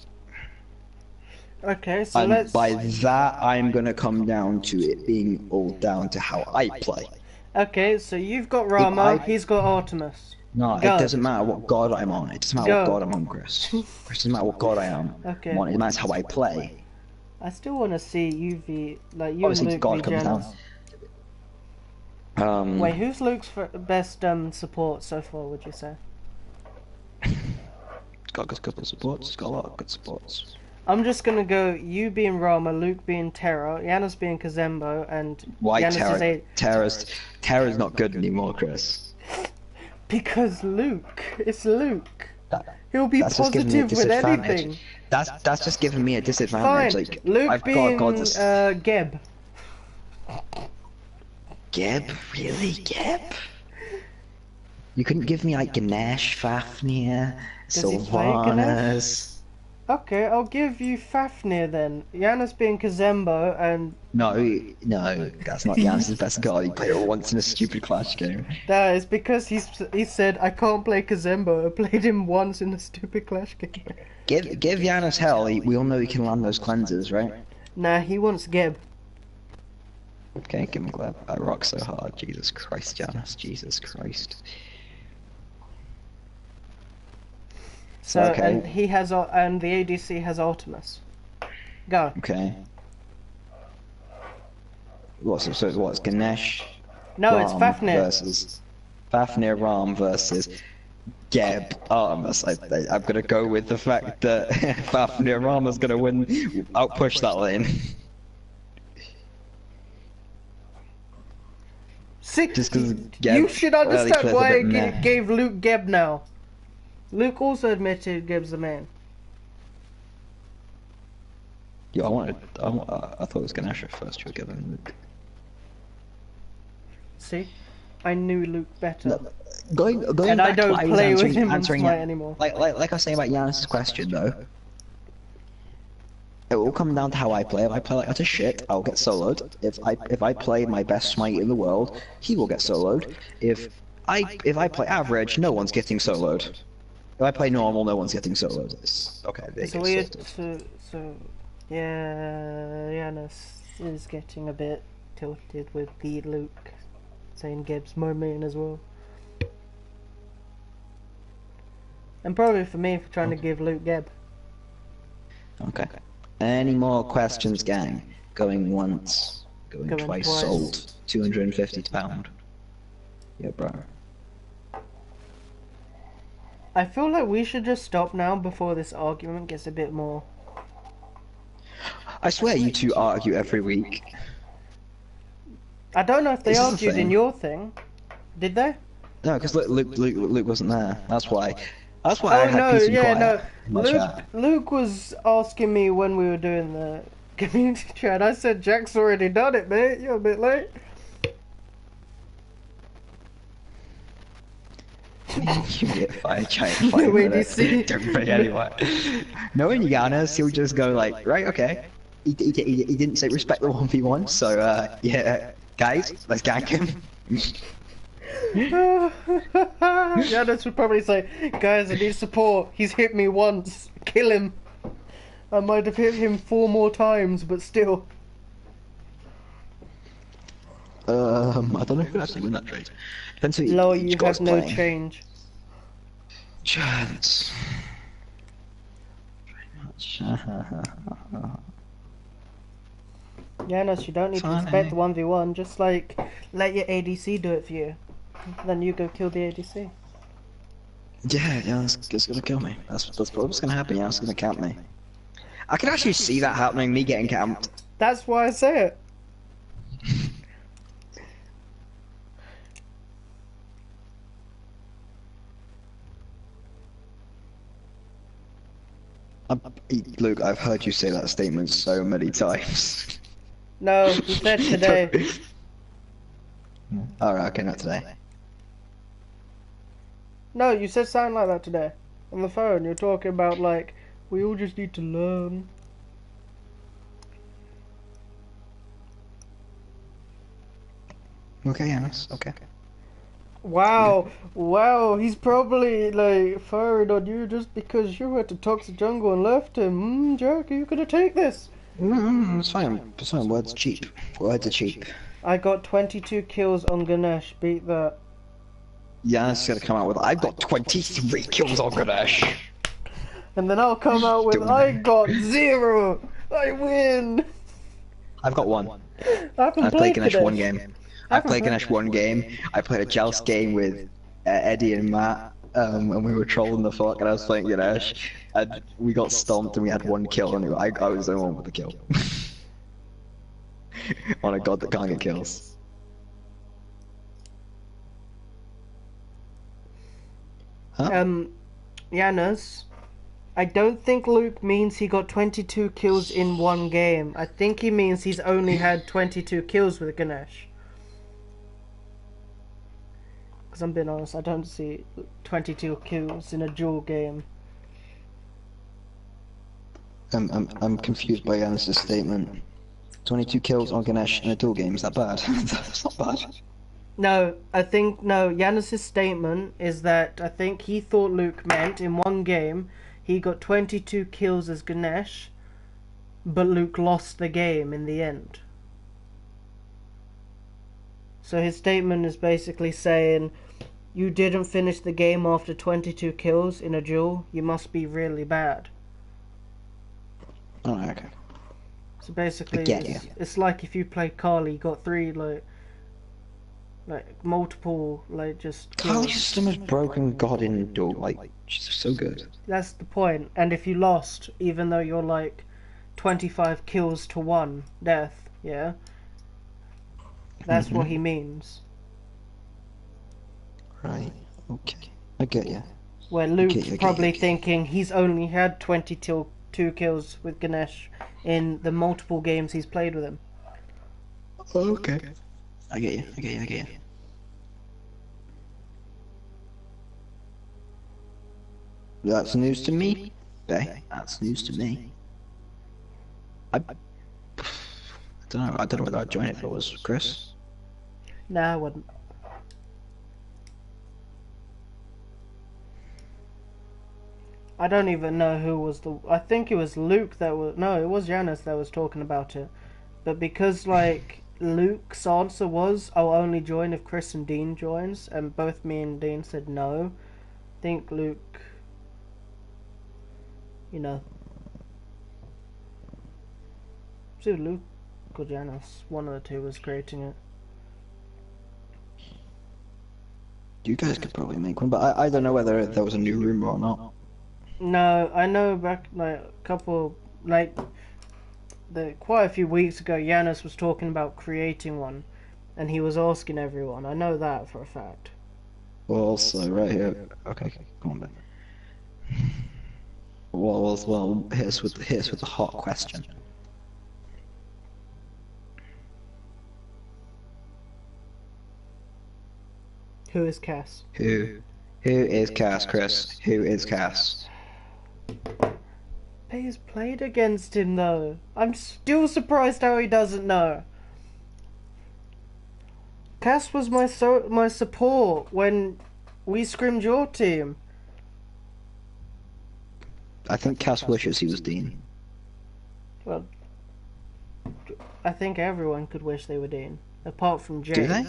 Okay, so And let's... by that, I'm going to come down to it being all down to how I play. Okay, so you've got Rama, I- he's got Artemis. No, Go. it doesn't matter what god I'm on. It doesn't matter Go. what god I'm on, Chris. It doesn't matter what god I am. Okay. It matters how I play. I still want to see you v... Like, you Obviously, and Luke god v comes Janice. down. Wait, who's Luke's best support so far, would you say? It's got a good couple of supports. It's got a lot of good supports. I'm just gonna go you being Rama, Luke being Terra, Yanis being Kazembo, and Why Yanis is Terra's not good anymore, Chris. Because Luke, it's Luke. That- He'll be that's just giving me a positive with disadvantage. anything. That's just giving me a disadvantage. Fine, Like Luke I've being got this. Geb. Geb, really, Geb? You couldn't give me like Ganesh, Fafnir, Does he play Ganesh? Sylvanas. Okay, I'll give you Fafnir then. Yanis being Kazembo and No, that's not Giannis' best god. He played it once in a stupid Clash game. that is because he said I can't play Kazembo. I played him once in a stupid Clash game. Give Giannis hell. We all know he can land those cleansers, right? Nah, he wants Geb. Okay, give him glad. I rock so hard. Jesus Christ, Giannis. Jesus Christ. So Okay. and he has and the ADC has Artemis. Go. Okay. What's Ganesh? No, it's Ram Fafnir. versus Fafnir Ram versus Geb Artemis. I'm gonna go with the fact that Fafnir Ram is gonna win, outpush that lane. Just 'cause Geb You should really understand plays a why I bit meh. gave Luke Geb now. Luke also admitted Geb's the man. Yeah, I thought it was Ganesh at first. You were giving Luke. See? I knew Luke better. Going And I back to don't what was play with answering- him on answering Smite it- anymore. Like I was saying about Giannis' question though. It will come down to how I play. If I play like utter shit, I'll get soloed. If I play my best smite in the world, he will get soloed. If I play average, no one's getting soloed. If I play normal, no one's getting soloed. Okay, they So get we sorted. so yeah, Yanis is getting a bit tilted with the Luke saying Geb's my man as well. And probably for me for trying to give Luke Geb. Okay. Any more questions, gang? Going once, going Going twice, twice. sold. £250. Yeah, bro. I feel like we should just stop now before this argument gets a bit more. I swear you two argue every week. I don't know if they This is the argued in thing. your thing. Did they? No, because Luke wasn't there. That's why. That's why I Oh had no, peace and yeah, quiet no. in my chat. Luke was asking me when we were doing the community chat. I said, Jack's already done it, mate. You're a bit late. You get fired, giant No fight minutes. ADC. Don't pay No. anyone. Knowing Giannis, he'll just go like, right, okay. He didn't say respect the 1v1, so yeah, guys, let's gank him. Giannis would probably say, guys, I need support. He's hit me once. Kill him. I might have hit him 4 more times, but still. I don't know who actually win that trade. Depends who Lol, each you guy's have no playing. change. Chance. Very much. Giannis, you don't need to Fine. respect the 1v1. Just like, let your ADC do it for you. Then you go kill the ADC. Yeah, it's gonna kill me. That's probably what's gonna happen. Yeah, it's gonna camp me. I can actually see that happening. Me getting camped. That's why I say it. Luke, I've heard you say that statement so many times. No, he said today. Alright, okay, not today. No, you said something like that today. On the phone, you're talking about like, we all just need to learn. Okay, Yanis, okay. Wow, wow, he's probably like firing on you just because you went to Toxic Jungle and left him. Jack, are you gonna take this? It's fine. It's fine. Words cheap. Words are cheap. I got 22 kills on Ganesh. Beat that. Yanis is gonna come out with, I've got 23 kills on Ganesh. And then I'll come out with, I got 0. I win. I've got 1. I I've played Ganesh 1 game. I played Ganesh 1 game. I played a joust game with Eddie and Matt, and we were trolling the fuck, and I was playing Ganesh, and we got stomped, and we had 1 kill, and I was the only one with the kill. On a god that can't get kills. Huh? Yanis, I don't think Luke means he got 22 kills in 1 game. I think he means he's only had 22 kills with Ganesh. Because I'm being honest, I don't see 22 kills in a duel game. I'm confused by Yanis' statement. 22 kills on Ganesh in a duel game, is that bad? That's not bad. No, Yanis' statement is that I think he thought Luke meant in 1 game he got 22 kills as Ganesh, but Luke lost the game in the end. So his statement is basically saying, you didn't finish the game after 22 kills in a duel, you must be really bad. Oh, okay. So basically, you. it's like if you play Carly, you got 3 like multiple just kills. Carly's just the most broken god in duel, like, she's so good. That's the point. And if you lost, even though you're like 25 kills to 1 death, yeah? That's what he means. Right, okay. I get you. Where Luke's probably thinking he's only had 22 kills with Ganesh in the multiple games he's played with him. Okay. I get you. That's news to me. Okay, that's news to me. I don't know whether I'd join it if it was Chris. Nah, I wouldn't. I don't even know who was I think it was Luke that was... No, it was Yanis that was talking about it. But because, like, Luke's answer was, I'll only join if Chris and Dean joins, and both me and Dean said no, I think Luke... You know... It's either Luke or Yanis. One of the two was creating it. You guys could probably make one, but I don't know whether there was a new room or not. No, I know back quite a few weeks ago, Yanis was talking about creating one, and he was asking everyone. I know that for a fact. Also, right here. Okay, come on then. Well, hit us with the hot question. Who is Cass? Who is Cass, Chris? Who is Cass? He's played against him though. I'm still surprised how he doesn't know. Cass was my support when we scrimmed your team. I think Cass wishes he was Dean. Well, I think everyone could wish they were Dean, apart from Jay. Do they?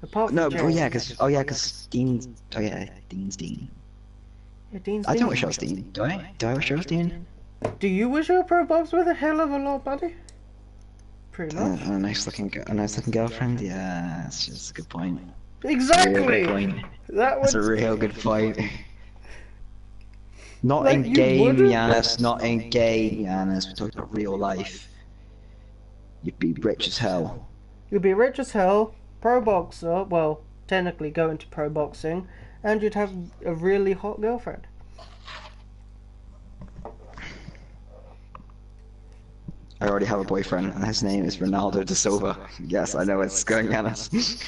Apart from No, Jay. because Dean's. Oh yeah, Dean's Dean. Yeah, Dean's I Dean. don't wish I was Dean. Do I? Do I wish I was Dean? Do you wish you were Pro Box with a hell of a lot, buddy? Pretty much. A nice looking girlfriend. Yeah, that's just a good point. Exactly. Real good point. That's a real good point. Not Like, in you game, wouldn't? Giannis. Not in game, Giannis. We're talking about real life. You'd be rich as hell. You'd be rich as hell, pro boxer. Well, technically go into pro boxing, and you'd have a really hot girlfriend. I already have a boyfriend, and his name is Ronaldo da Silva. Yes, I know where it's going, Giannis.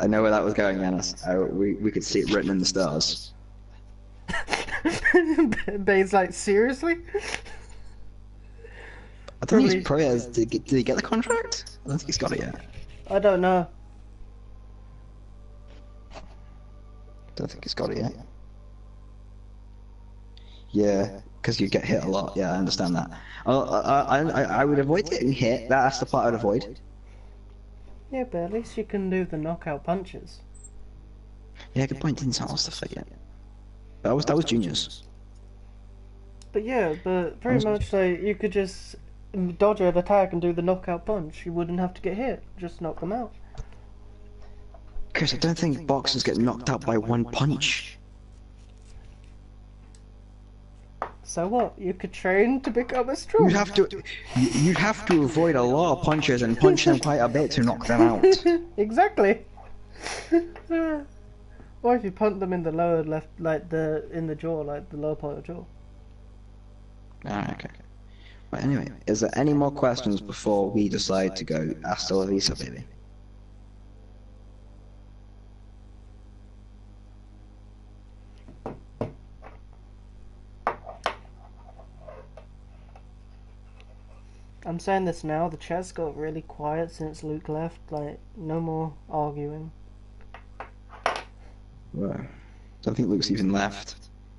I know where that was going, Giannis. We could see it written in the stars. Bane's like, seriously? I think he's probably has. Did he get the contract? I don't think he's got it yet. I don't know. Don't think he's got it yet. Yeah, because you get hit a lot. Yeah, I understand that. I would avoid getting hit. That's the part I'd avoid. Yeah, but at least you can do the knockout punches. Yeah, good point. Didn't sound stuff like it. That was juniors. But yeah, but pretty much like you could just dodge an attack and do the knockout punch. You wouldn't have to get hit. Just knock them out. Chris, I don't think boxers get knocked out by one punch. So what? You could train to become a strong. You'd have to avoid a lot of punches and punch them quite a bit to knock them out. Exactly. Or if you punt them in the lower left, like in the jaw, like the lower part of the jaw. Ah, okay. Right, anyway, is there any more questions before we decide to go hasta la vista, baby? I'm saying this now, the chat's got really quiet since Luke left, like, no more arguing. Well, don't think Luke's even left.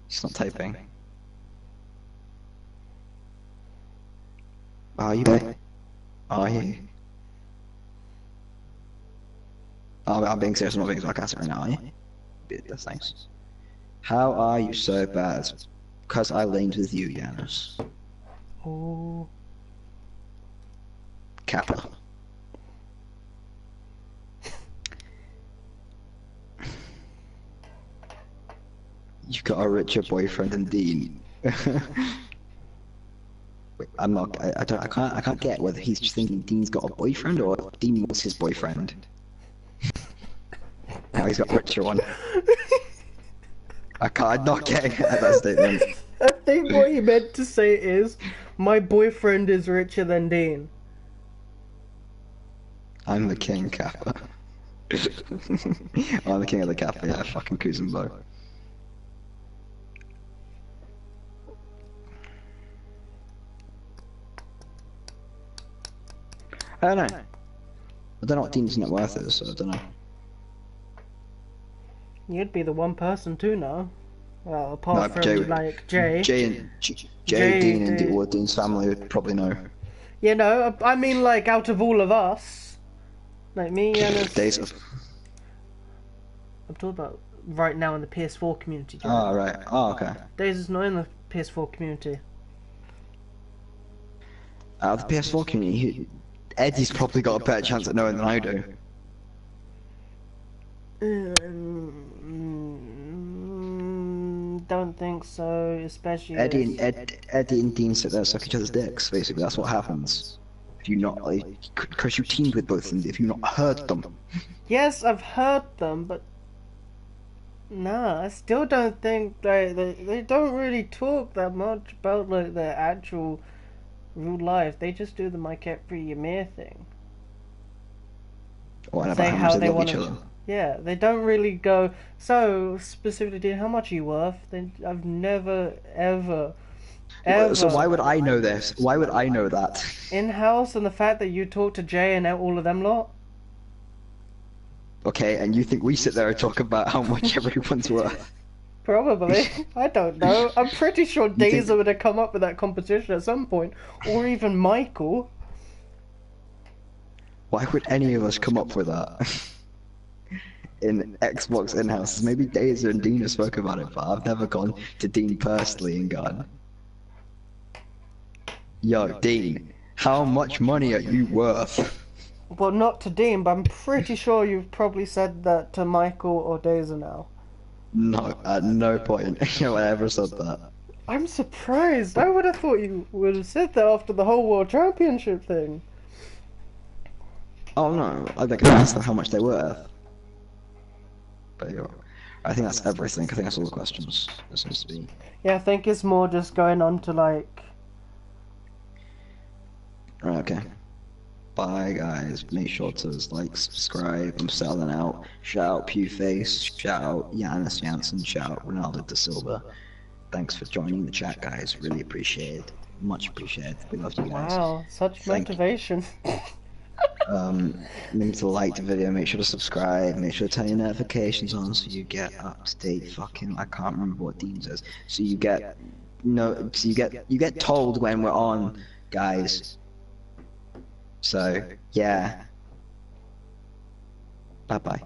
He's not typing. Are you, mate? Are you? Oh, I'm being serious, I'm not being sarcastic right now, are you? That's nice. How are you so bad? Because I lamed with you, Giannis. Oh. Kappa. You've got a richer boyfriend than Dean. Wait, I'm not. I can't get whether he's just thinking Dean's got a boyfriend or Dean was his boyfriend. Now he's got a richer one. I'm not getting that statement. I think what he meant to say is, my boyfriend is richer than Dean. I'm the king, Kappa. I'm the king of the Kappa, yeah, fucking Kuzenbo. I don't know. I don't know what Dean's net worth is, so I don't know. You'd be the one person to know. Well, apart No, from, Jay, like, Jay. Dean, and Dean's family would probably know. You know, I mean, like, out of all of us, like me and... Days of... I'm talking about right now in the PS4 community. Jay. Oh, right. Oh, okay. Days is not in the PS4 community. Out of the PS4 community, Eddie's probably got a better chance at knowing than I do. Don't think so, especially... Eddie and Dean sit there and suck each other's dicks, basically. That's what happens. If you not, like, because you teamed with both of them, if you not heard them. Yes, I've heard them, but... Nah, I still don't think they don't really talk that much about like their actual real life. They just do the My Cat Free Ymir thing. Or about Say how much how they they love want each to. other. Yeah, they don't really go. So specifically, how much are you worth? I've never ever So why ever would I know this? Why would I know that? in house, and the fact that you talk to Jay and all of them lot. Okay, and you think we sit there and talk about how much everyone's worth? Probably. I don't know. I'm pretty sure You think? Dazer would have come up with that competition at some point. Or even Michael. Why would any of us come up with that? In Xbox in-house, maybe Dazer and Dean have spoke about it, but I've never gone to Dean personally and gone, yo, Dean, how much money are you worth? Well, not to Dean, but I'm pretty sure you've probably said that to Michael or Dazer now. No, at no point have I ever said that. I'm surprised. I would have thought you would have said that after the whole World Championship thing. Oh no, I think I asked them how much they were. But yeah, I think that's everything. I think that's all the questions. There seems to be. Yeah, I think it's more just going on to like. Right, okay. Bye guys. Make sure to like, subscribe. I'm selling out. Shout out Pewface. Shout out Giannis Janssen. Shout out Ronaldo da Silva. Thanks for joining the chat, guys. Really appreciate it. Much appreciated. We love you guys. Wow, such Thank you. motivation. Remember to like the video, make sure to subscribe, make sure to turn your notifications on so you get up to date fucking, I can't remember what Dean says. So you get, no, so you get told when we're on, guys. So, yeah. Bye bye.